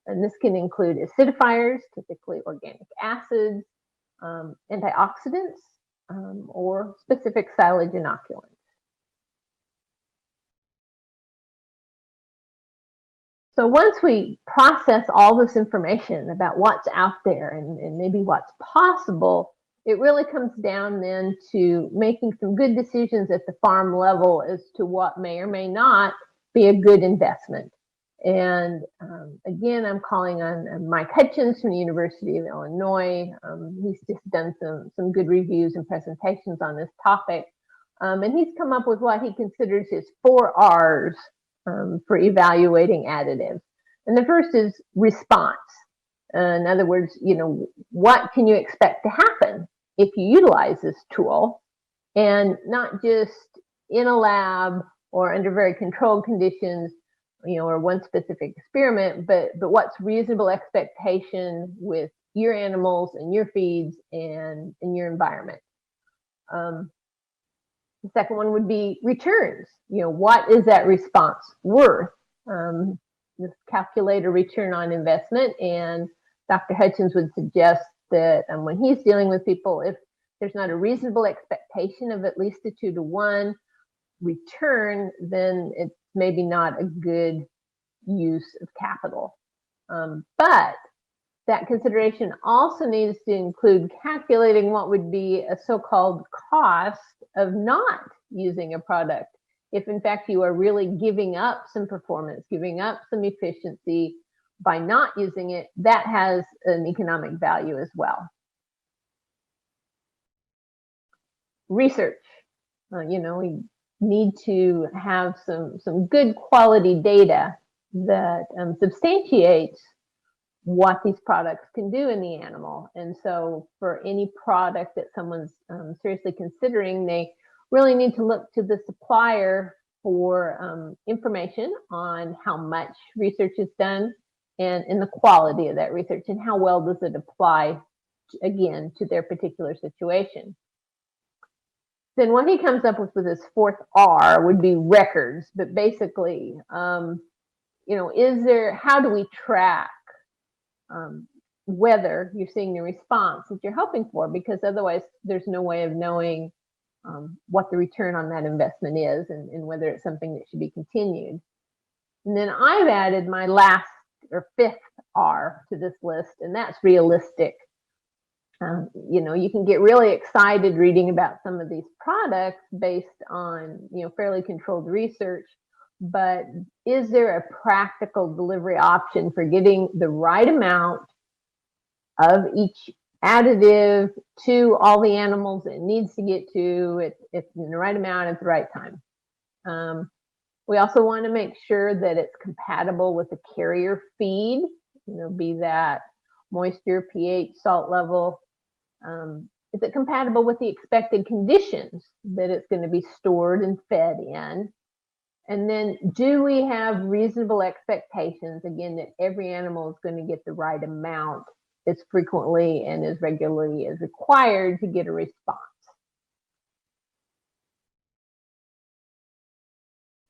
And this can include acidifiers, typically organic acids, antioxidants, or specific silage inoculants. So once we process all this information about what's out there and maybe what's possible, it really comes down then to making some good decisions at the farm level as to what may or may not be a good investment. And again, I'm calling on Mike Hutchins from the University of Illinois. He's just done some good reviews and presentations on this topic. And he's come up with what he considers his 4 R's for evaluating additives. And the first is response. In other words, you know, what can you expect to happen if you utilize this tool, and not just in a lab or under very controlled conditions, you know, or one specific experiment, but what's reasonable expectation with your animals and your feeds and in your environment. The second one would be returns. You know, what is that response worth? This calculate a return on investment, and Dr. Hutchins would suggest that when he's dealing with people, if there's not a reasonable expectation of at least a 2-to-1 return, then it's maybe not a good use of capital. But that consideration also needs to include calculating what would be a so-called cost of not using a product. If in fact you are really giving up some performance, giving up some efficiency by not using it, that has an economic value as well. Research. You know, we need to have some good quality data that substantiates what these products can do in the animal. And so for any product that someone's seriously considering, they really need to look to the supplier for information on how much research is done and the quality of that research and how well does it apply, again, to their particular situation. Then what he comes up with this 4th R would be records, but basically, you know, how do we track whether you're seeing the response that you're hoping for? Because otherwise there's no way of knowing what the return on that investment is and whether it's something that should be continued. And then I've added my last or 5th R to this list, and that's realistic. You know, you can get really excited reading about some of these products based on, you know, fairly controlled research, but is there a practical delivery option for getting the right amount of each additive to all the animals it needs to get to, it's in the right amount at the right time? We also want to make sure that it's compatible with the carrier feed, you know, be that moisture, pH, salt level. Is it compatible with the expected conditions that it's going to be stored and fed in? And then do we have reasonable expectations, again, that every animal is going to get the right amount as frequently and as regularly as required to get a response?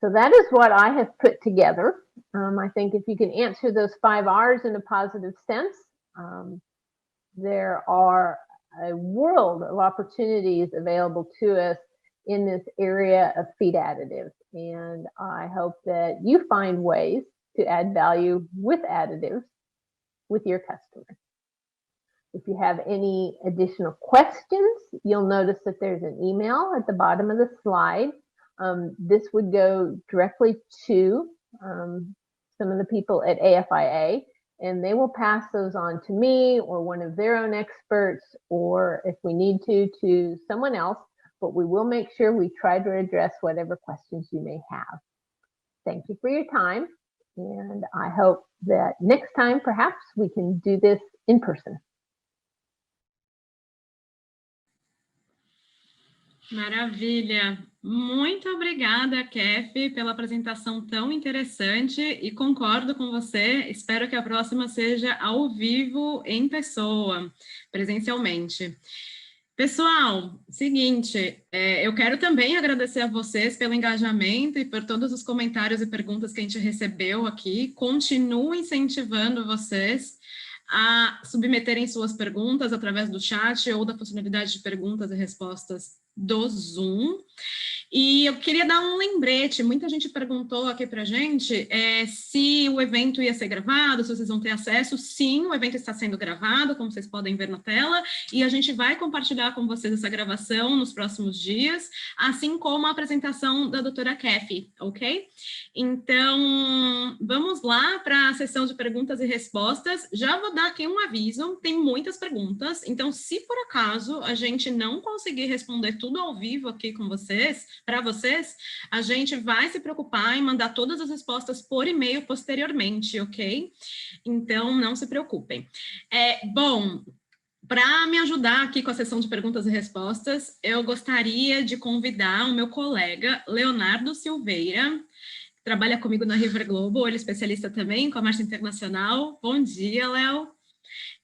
So that is what I have put together. I think if you can answer those 5 R's in a positive sense, there are a world of opportunities available to us in this area of feed additives. And I hope that you find ways to add value with additives with your customers. If you have any additional questions, you'll notice that there's an email at the bottom of the slide. This would go directly to some of the people at AFIA, and they will pass those on to me or one of their own experts, or if we need to someone else, but we will make sure we try to address whatever questions you may have. Thank you for your time, and I hope that next time perhaps we can do this in person. Maravilha! Muito obrigada, Kefi, pela apresentação tão interessante e concordo com você. Espero que a próxima seja ao vivo, em pessoa, presencialmente. Pessoal, seguinte, eu quero também agradecer a vocês pelo engajamento e por todos os comentários e perguntas que a gente recebeu aqui. Continuo incentivando vocês a submeterem suas perguntas através do chat ou da funcionalidade de perguntas e respostas do Zoom. E eu queria dar um lembrete, muita gente perguntou aqui pra gente se o evento ia ser gravado, se vocês vão ter acesso. Sim, o evento está sendo gravado, como vocês podem ver na tela, e a gente vai compartilhar com vocês essa gravação nos próximos dias, assim como a apresentação da doutora Kefi, ok? Então, vamos lá para a sessão de perguntas e respostas. Já vou dar aqui um aviso, tem muitas perguntas, então se por acaso a gente não conseguir responder tudo ao vivo aqui com vocês, para vocês, a gente vai se preocupar em mandar todas as respostas por e-mail posteriormente, ok? Então, não se preocupem. Bom, para me ajudar aqui com a sessão de perguntas e respostas, eu gostaria de convidar o meu colega, Leonardo Silveira, que trabalha comigo na River Global, ele é especialista também em comércio internacional. Bom dia, Léo.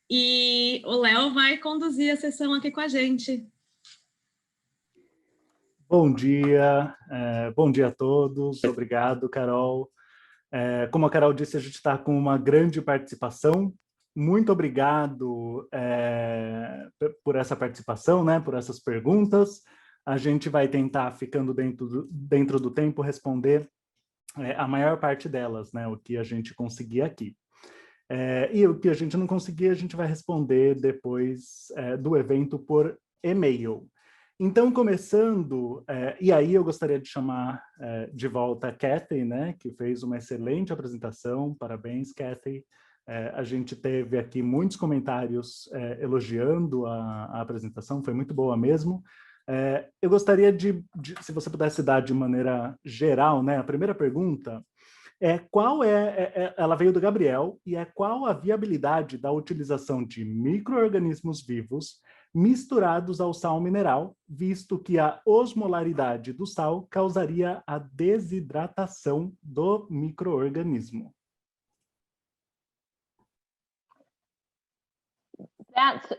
E o Léo vai conduzir a sessão aqui com a gente. Bom dia a todos, obrigado, Carol. Como a Carol disse, a gente está com uma grande participação. Muito obrigado por essa participação, né, por essas perguntas. A gente vai tentar, ficando dentro do tempo, responder a maior parte delas, né, o que a gente conseguir aqui. E o que a gente não conseguir, a gente vai responder depois do evento por e-mail. Então, começando, e aí eu gostaria de chamar de volta a Kathy, né, que fez uma excelente apresentação. Parabéns, Kathy. A gente teve aqui muitos comentários elogiando a apresentação, foi muito boa mesmo. Eu gostaria se você pudesse dar de maneira geral, né, a primeira pergunta ela veio do Gabriel, e qual a viabilidade da utilização de micro-organismos vivos misturados ao sal mineral, visto que a osmolaridade do sal causaria a desidratação do micro-organismo. That's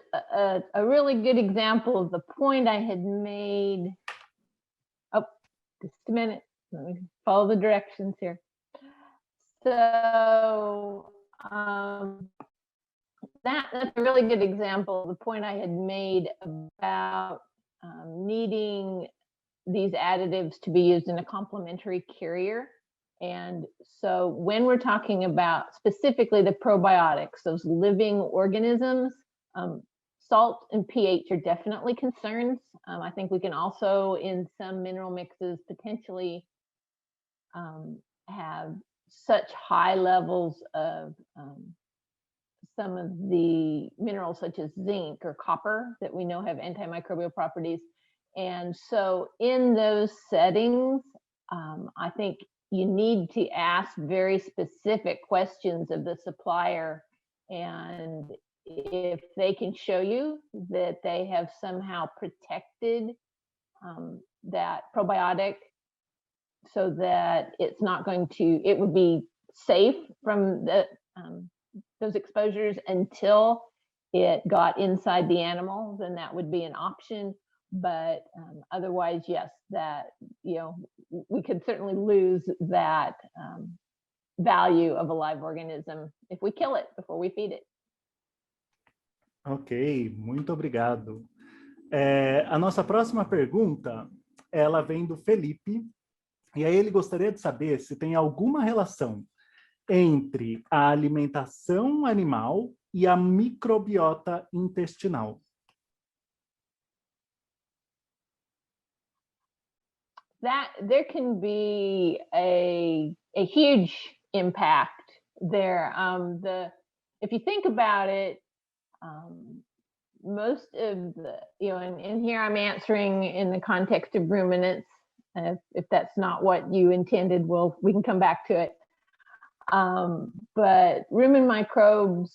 a really good example of the point I had made. Oh, just a minute. Let me follow the directions here. So that's a really good example of the point I had made about needing these additives to be used in a complementary carrier. And so when we're talking about specifically the probiotics, those living organisms, salt and pH are definitely concerns. I think we can also, in some mineral mixes, potentially have such high levels of some of the minerals such as zinc or copper that we know have antimicrobial properties. And so in those settings, I think you need to ask very specific questions of the supplier, and if they can show you that they have somehow protected that probiotic so that it's not going to, it would be safe from those exposures until it got inside the animal, then that would be an option. But otherwise, yes, that, you know, we could certainly lose that value of a live organism if we kill it before we feed it. Ok, muito obrigado. A nossa próxima pergunta, ela vem do Felipe, e aí ele gostaria de saber se tem alguma relação entre a alimentação animal e a microbiota intestinal? That there can be a huge impact there. If you think about it, most of the, and here I'm answering in the context of ruminants. If that's not what you intended, we can come back to it. But rumen microbes,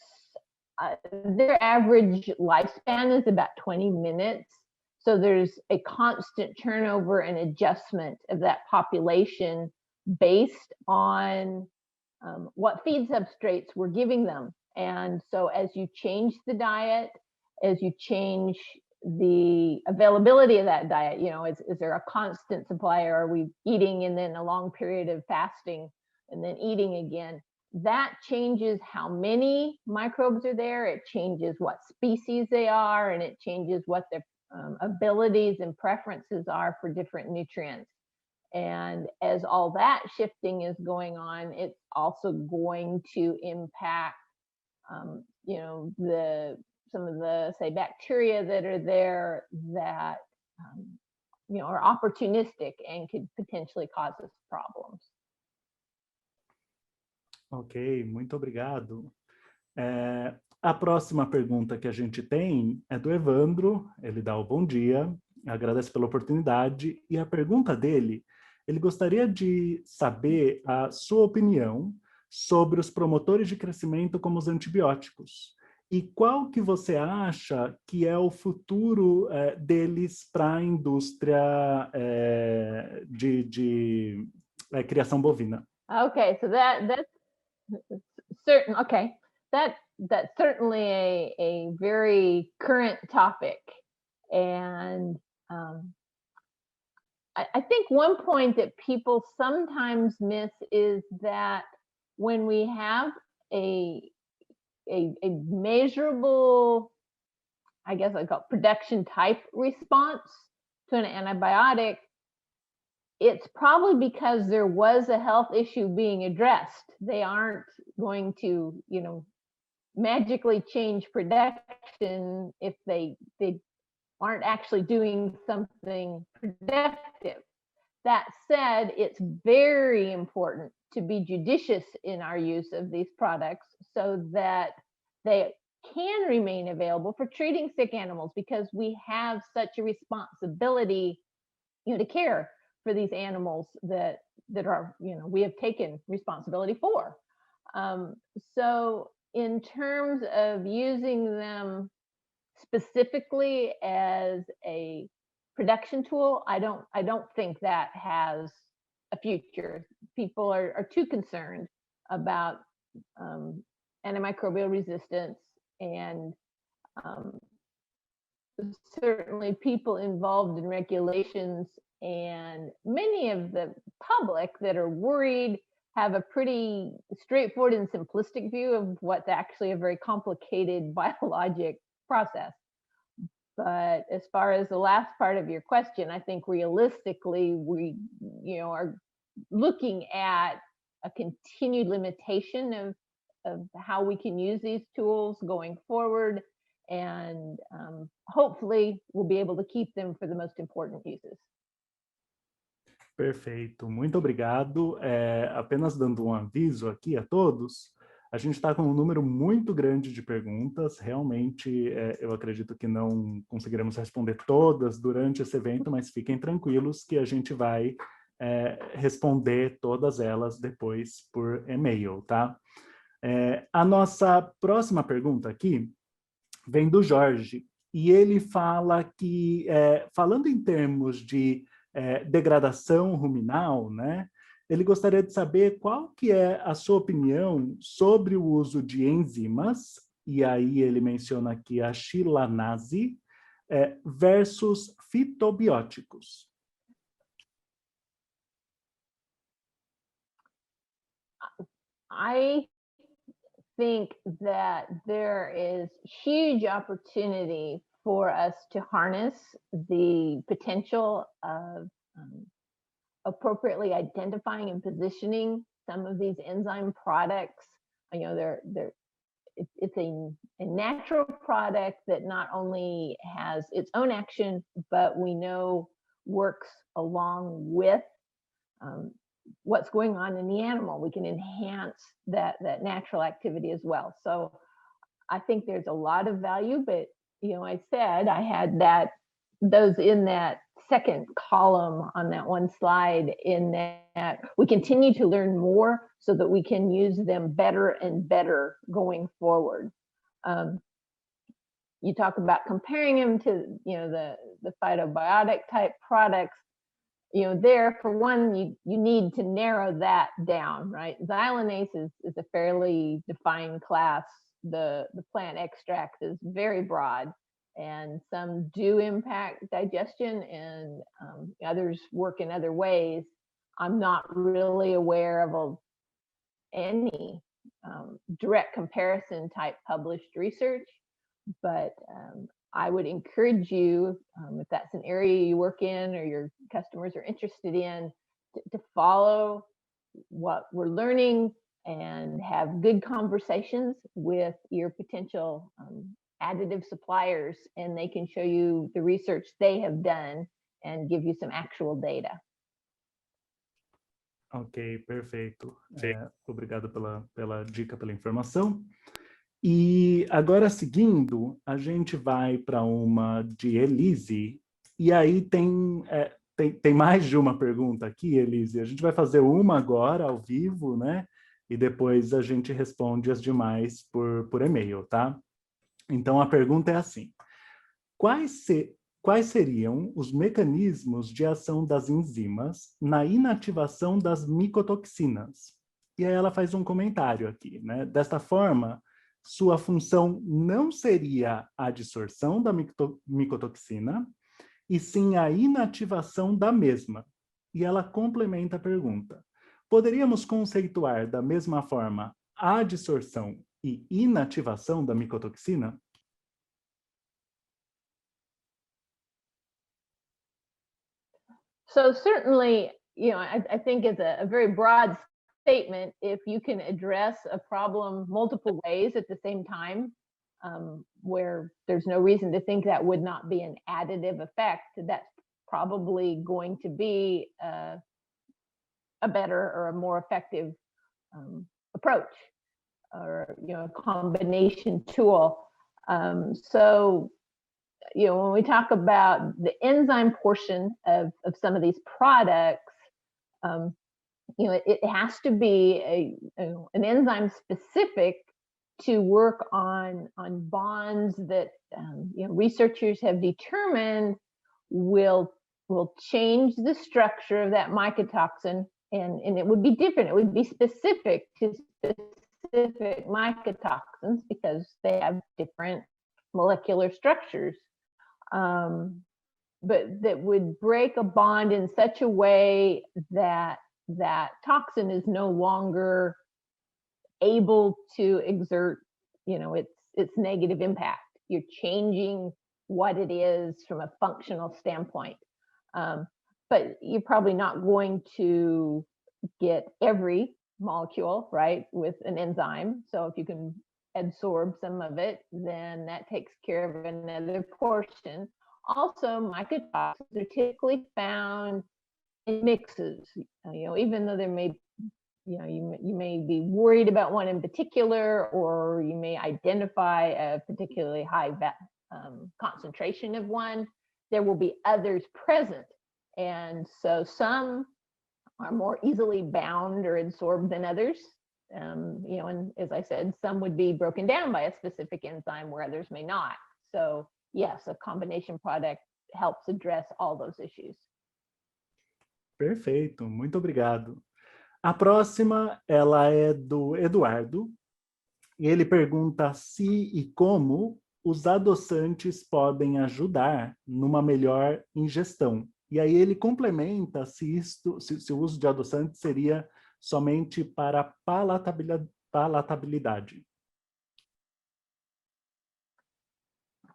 their average lifespan is about 20 minutes. So there's a constant turnover and adjustment of that population based on what feed substrates we're giving them. And so as you change the diet, as you change the availability of that diet, is there a constant supply, or are we eating and then a long period of fasting and then eating again? That changes how many microbes are there. It changes what species they are, and it changes what their abilities and preferences are for different nutrients. And as all that shifting is going on, it's also going to impact, some of the, say, bacteria that are there that, are opportunistic and could potentially cause us problems. Ok, muito obrigado. A próxima pergunta que a gente tem é do Evandro. Ele dá o bom dia, agradece pela oportunidade, e a pergunta dele, ele gostaria de saber a sua opinião sobre os promotores de crescimento como os antibióticos. E qual que você acha que é o futuro deles para a indústria de criação bovina? Okay, so that's certain. Okay, that's certainly a very current topic, and I think one point that people sometimes miss is that when we have a measurable, I guess I call it production type response to an antibiotic, it's probably because there was a health issue being addressed. They aren't going to, magically change production if they aren't actually doing something productive. That said, it's very important to be judicious in our use of these products so that they can remain available for treating sick animals, because we have such a responsibility, to care for these animals that are, we have taken responsibility for. So in terms of using them specifically as a production tool, I don't think that has a future. People are too concerned about antimicrobial resistance, and certainly people involved in regulations and many of the public that are worried have a pretty straightforward and simplistic view of what's actually a very complicated biologic process. But as far as the last part of your question, I think realistically we, are looking at a continued limitation of how we can use these tools going forward, and hopefully we'll be able to keep them for the most important uses. Perfeito, muito obrigado. Apenas dando um aviso aqui a todos, a gente está com um número muito grande de perguntas. Realmente, eu acredito que não conseguiremos responder todas durante esse evento, mas fiquem tranquilos que a gente vai responder todas elas depois por e-mail, tá? A nossa próxima pergunta aqui vem do Jorge, e ele fala que, falando em termos de degradação ruminal, né? Ele gostaria de saber qual que é a sua opinião sobre o uso de enzimas, e aí ele menciona aqui a xilanase, versus fitobióticos. I think that there is huge opportunity for us to harness the potential of appropriately identifying and positioning some of these enzyme products, it's a natural product that not only has its own action, but we know works along with what's going on in the animal. We can enhance that natural activity as well. So I think there's a lot of value, but I said I had those in that second column on that one slide, in that we continue to learn more so that we can use them better and better going forward. You talk about comparing them to the phytobiotic type products. There, for one, you need to narrow that down, right? Xylanase is a fairly defined class. The plant extract is very broad, and some do impact digestion, and others work in other ways. I'm not really aware of any direct comparison type published research, but I would encourage you, if that's an area you work in or your customers are interested in, to follow what we're learning and have good conversations with your potential additive suppliers, and they can show you the research they have done and give you some actual data. Ok, perfeito. Obrigado pela dica, pela informação. E agora, seguindo, a gente vai para uma de Elise, e aí tem mais de uma pergunta aqui, Elise. A gente vai fazer uma agora, ao vivo, né? E depois a gente responde as demais por e-mail, tá? Então, a pergunta é assim: quais seriam os mecanismos de ação das enzimas na inativação das micotoxinas? E aí ela faz um comentário aqui, né? Desta forma, sua função não seria a adsorção da micotoxina, e sim a inativação da mesma. E ela complementa a pergunta: poderíamos conceituar da mesma forma a adsorção e inativação da micotoxina? So certainly, I think it's a very broad statement. If you can address a problem multiple ways at the same time, where there's no reason to think that would not be an additive effect, that's probably going to be a better or a more effective approach, or a combination tool. So when we talk about the enzyme portion of some of these products, it has to be an enzyme specific to work on bonds that researchers have determined will change the structure of that mycotoxin, and it would be different. It would be specific to specific mycotoxins because they have different molecular structures. But that would break a bond in such a way that that toxin is no longer able to exert, its negative impact. You're changing what it is from a functional standpoint. But you're probably not going to get every molecule, right, with an enzyme. So if you can absorb some of it, then that takes care of another portion. Also, mycotoxins are typically found in mixes. Even though there may, you may be worried about one in particular, or you may identify a particularly high concentration of one, there will be others present. And so some are more easily bound or absorbed than others. And as I said, some would be broken down by a specific enzyme where others may not. So yes, a combination product helps address all those issues. Perfeito, muito obrigado. A próxima, ela é do Eduardo, e ele pergunta se e como os adoçantes podem ajudar numa melhor ingestão. E aí ele complementa se o uso de adoçantes seria somente para palatabilidade.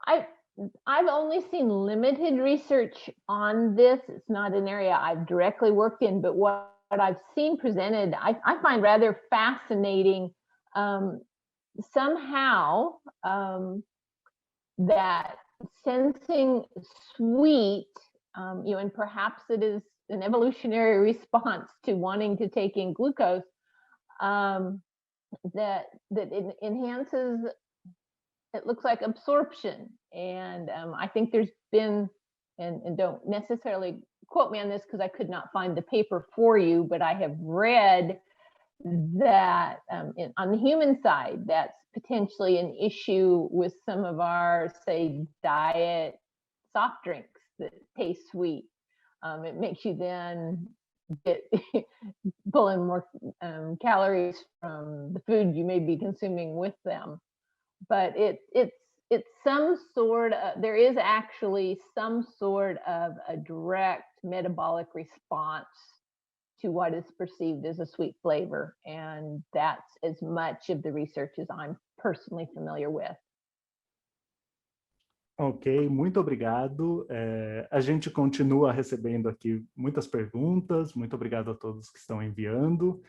I've only seen limited research on this. It's not an area I've directly worked in, but what I've seen presented, I find rather fascinating. Somehow that sensing sweet, and perhaps it is an evolutionary response to wanting to take in glucose, that it enhances, it looks like absorption. And I think there's been, and don't necessarily quote me on this because I could not find the paper for you, but I have read that on the human side, that's potentially an issue with some of our, say, diet soft drinks that taste sweet. It makes you then get pulling more calories from the food you may be consuming with them. But it's some sort of, there is actually some sort of a direct metabolic response to what is perceived as a sweet flavor. And that's as much of the research as I'm personally familiar with. Ok, muito obrigado. A gente continua recebendo aqui muitas perguntas. Muito obrigado a todos que estão enviando.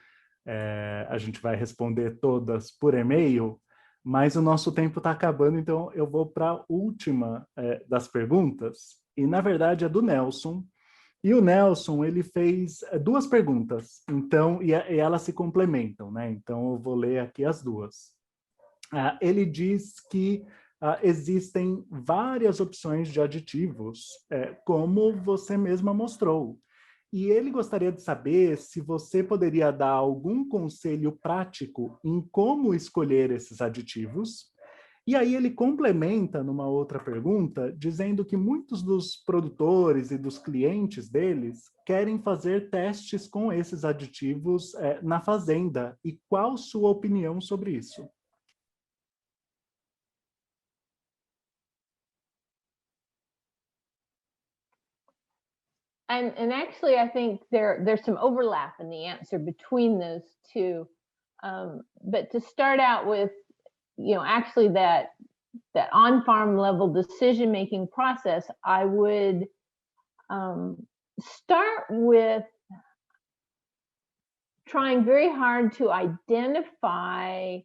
A gente vai responder todas por e-mail, mas o nosso tempo está acabando, então eu vou para a última das perguntas. E, na verdade, é do Nelson. E o Nelson, ele fez duas perguntas, então, e elas se complementam, né? Então, eu vou ler aqui as duas. Ele diz que existem várias opções de aditivos, como você mesma mostrou. E ele gostaria de saber se você poderia dar algum conselho prático em como escolher esses aditivos. E aí ele complementa numa outra pergunta, dizendo que muitos dos produtores e dos clientes deles querem fazer testes com esses aditivos na fazenda. E qual sua opinião sobre isso? And actually, I think there's some overlap in the answer between those two. But to start out with, actually that on-farm level decision-making process, I would start with trying very hard to identify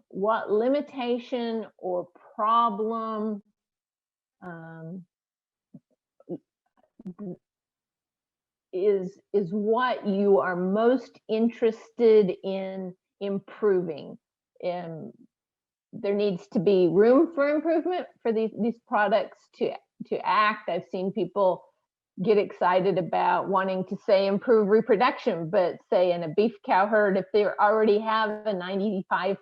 what limitation or problem is what you are most interested in improving. And there needs to be room for improvement for these products to act. I've seen people get excited about wanting to, say, improve reproduction, but say in a beef cow herd, if they already have a 95%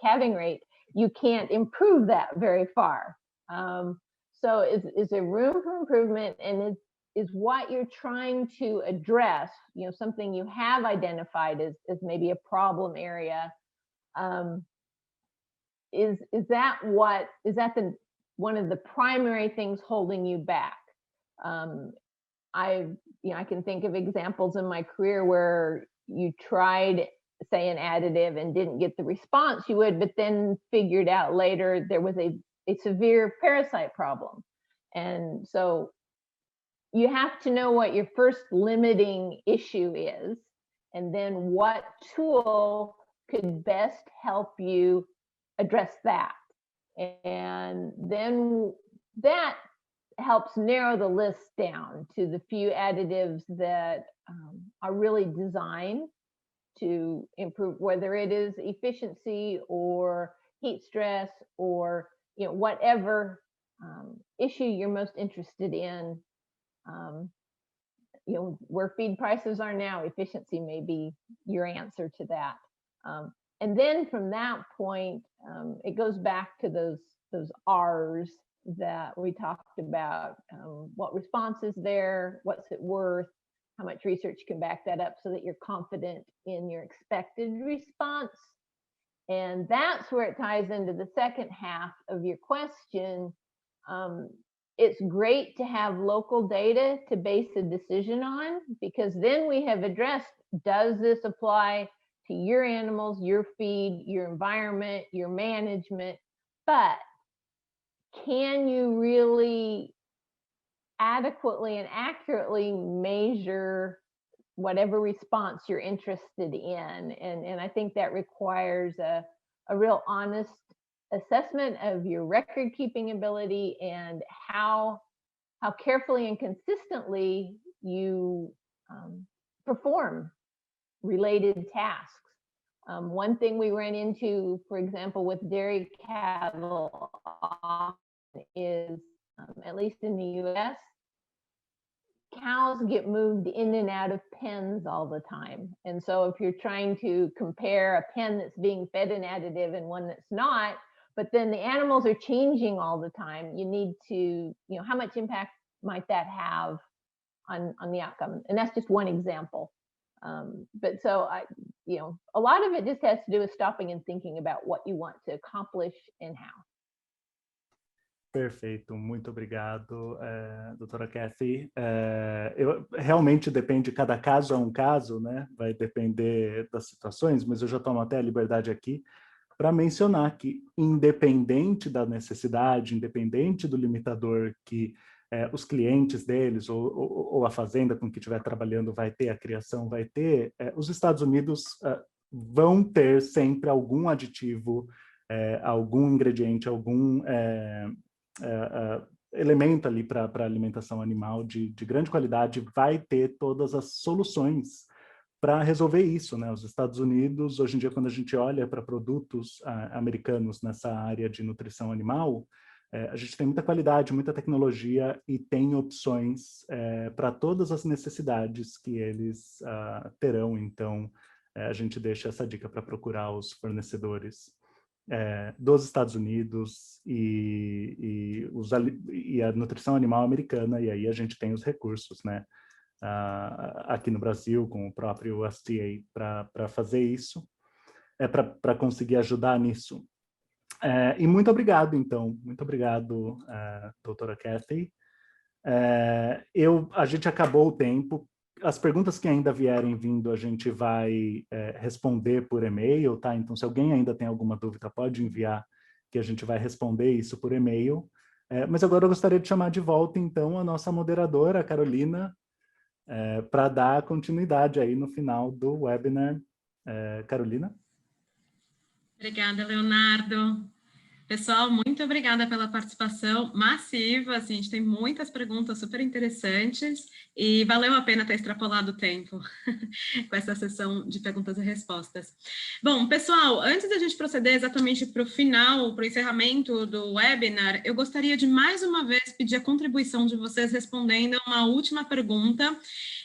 calving rate, you can't improve that very far. So is there room for improvement, and is what you're trying to address, something you have identified as maybe a problem area, is that one of the primary things holding you back? I can think of examples in my career where you tried, say, an additive and didn't get the response you would, but then figured out later there was a severe parasite problem. And so you have to know what your first limiting issue is, and then what tool could best help you address that. And then that helps narrow the list down to the few additives that are really designed to improve, whether it is efficiency or heat stress or whatever issue you're most interested in. Where feed prices are now, efficiency may be your answer to that. And then from that point, it goes back to those R's that we talked about. What response is there? What's it worth? How much research can back that up so that you're confident in your expected response? And that's where it ties into the second half of your question. It's great to have local data to base a decision on, because then we have addressed, does this apply to your animals, your feed, your environment, your management? But can you really adequately and accurately measure whatever response you're interested in. And I think that requires a real honest assessment of your record keeping ability and how carefully and consistently you perform related tasks. One thing we ran into, for example, with dairy cattle is, at least in the US, cows get moved in and out of pens all the time. And so if you're trying to compare a pen that's being fed an additive and one that's not, but then the animals are changing all the time, you need to, how much impact might that have on the outcome? And that's just one example. But so a lot of it just has to do with stopping and thinking about what you want to accomplish and how. Perfeito, muito obrigado, doutora Kathy. Realmente depende, cada caso é um caso, né? Vai depender das situações, mas eu já tomo até a liberdade aqui para mencionar que, independente da necessidade, independente do limitador que os clientes deles ou a fazenda com que estiver trabalhando vai ter, a criação vai ter, os Estados Unidos vão ter sempre algum aditivo, algum ingrediente, algum elemento ali para alimentação animal de grande qualidade, vai ter todas as soluções para resolver isso, né? Os Estados Unidos, hoje em dia, quando a gente olha para produtos americanos nessa área de nutrição animal, a gente tem muita qualidade, muita tecnologia e tem opções para todas as necessidades que eles terão. Então, a gente deixa essa dica para procurar os fornecedores dos Estados Unidos e a nutrição animal americana, e aí a gente tem os recursos, né? Aqui no Brasil, com o próprio USDA, para fazer isso, para conseguir ajudar nisso. E muito obrigado, então. Muito obrigado, doutora Kathy. A gente acabou o tempo. As perguntas que ainda vierem vindo, a gente vai responder por e-mail, tá? Então, se alguém ainda tem alguma dúvida, pode enviar, que a gente vai responder isso por e-mail. Mas agora eu gostaria de chamar de volta, então, a nossa moderadora, a Carolina, para dar continuidade aí no final do webinar. Carolina? Obrigada, Leonardo. Pessoal, muito obrigada pela participação massiva, assim, a gente tem muitas perguntas super interessantes e valeu a pena ter extrapolado o tempo com essa sessão de perguntas e respostas. Bom, pessoal, antes da gente proceder exatamente para o final, para o encerramento do webinar, eu gostaria de mais uma vez pedir a contribuição de vocês respondendo a uma última pergunta,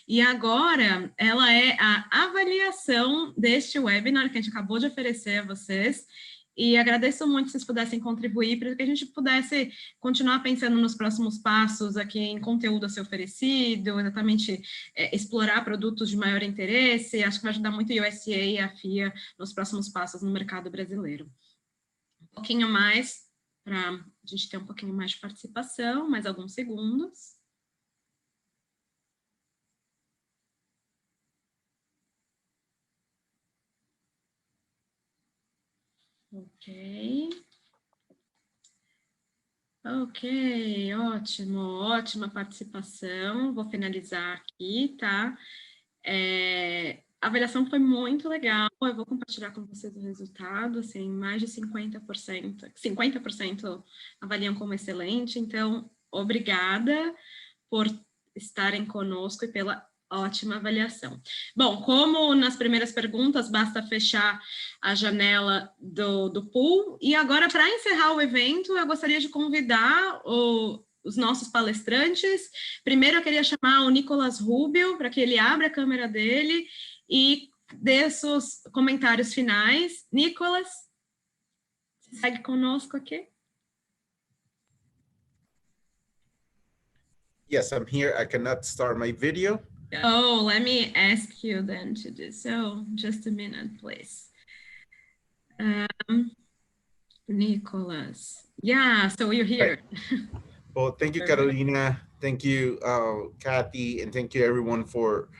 e agora ela é a avaliação deste webinar que a gente acabou de oferecer a vocês. E agradeço muito se vocês pudessem contribuir para que a gente pudesse continuar pensando nos próximos passos aqui em conteúdo a ser oferecido, exatamente explorar produtos de maior interesse. Acho que vai ajudar muito a USDA e a AFIA nos próximos passos no mercado brasileiro. Um pouquinho mais, para a gente ter um pouquinho mais de participação, mais alguns segundos. Ok, ótimo, ótima participação. Vou finalizar aqui, tá? A avaliação foi muito legal. Eu vou compartilhar com vocês o resultado, assim, mais de 50% avaliam como excelente. Então, obrigada por estarem conosco e pela ótima avaliação. Bom, como nas primeiras perguntas, basta fechar a janela do pool. E agora, para encerrar o evento, eu gostaria de convidar os nossos palestrantes. Primeiro, eu queria chamar o Nicolas Rubio, para que ele abra a câmera dele e dê seus comentários finais. Nicolas, segue conosco aqui. Yes, I'm here. I cannot start my video. Oh, let me ask you then to do so. Just a minute, please. Nicholas. Yeah, so you're here. Right. Well, thank you, Carolina. Thank you, Kathy, and thank you everyone for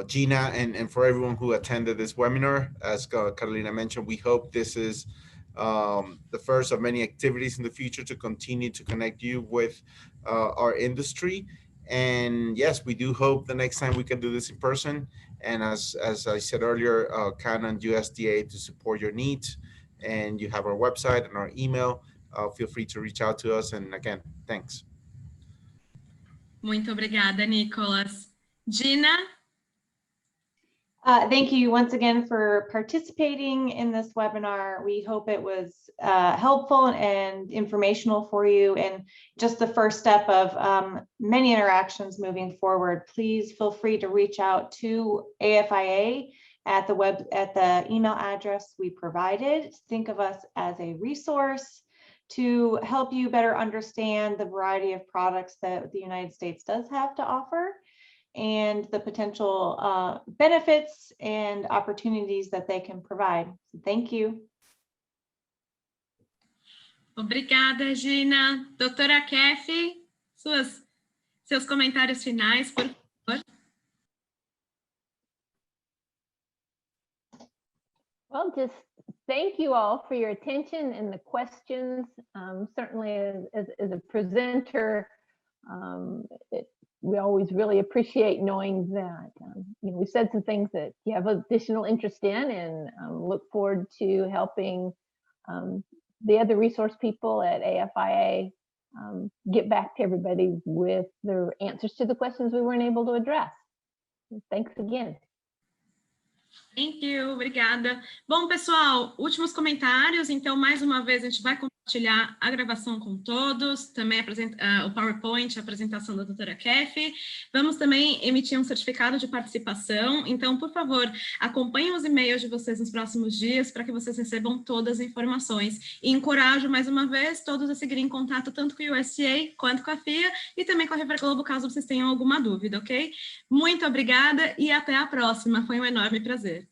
Gina and for everyone who attended this webinar. As Carolina mentioned, we hope this is the first of many activities in the future to continue to connect you with our industry. And yes, we do hope the next time we can do this in person. And as I said earlier, count on USDA to support your needs. And you have our website and our email. Feel free to reach out to us. And again, thanks. Muito obrigada, Nicolas. Gina? Thank you once again for participating in this webinar. We hope it was helpful and informational for you, and just the first step of many interactions moving forward. Please feel free to reach out to AFIA at the email address we provided. Think of us as a resource to help you better understand the variety of products that the United States does have to offer, and the potential benefits and opportunities that they can provide. So thank you. Obrigada, Gina. Doutora Kefi, seus comentários finais, por favor. Well, just thank you all for your attention and the questions. Certainly as a presenter, we always really appreciate knowing that we said some things that you have additional interest in, and look forward to helping the other resource people at AFIA get back to everybody with their answers to the questions we weren't able to address. Thanks again. Thank you, obrigada. Bom, pessoal, últimos comentários. Então, mais uma vez, a gente vai compartilhar a gravação com todos, também o PowerPoint, a apresentação da doutora Kefi. Vamos também emitir um certificado de participação. Então, por favor, acompanhem os e-mails de vocês nos próximos dias para que vocês recebam todas as informações. E encorajo, mais uma vez, todos a seguirem em contato tanto com o USDA quanto com a AFIA e também com a Revera Globo, caso vocês tenham alguma dúvida, ok? Muito obrigada e até a próxima. Foi um enorme prazer.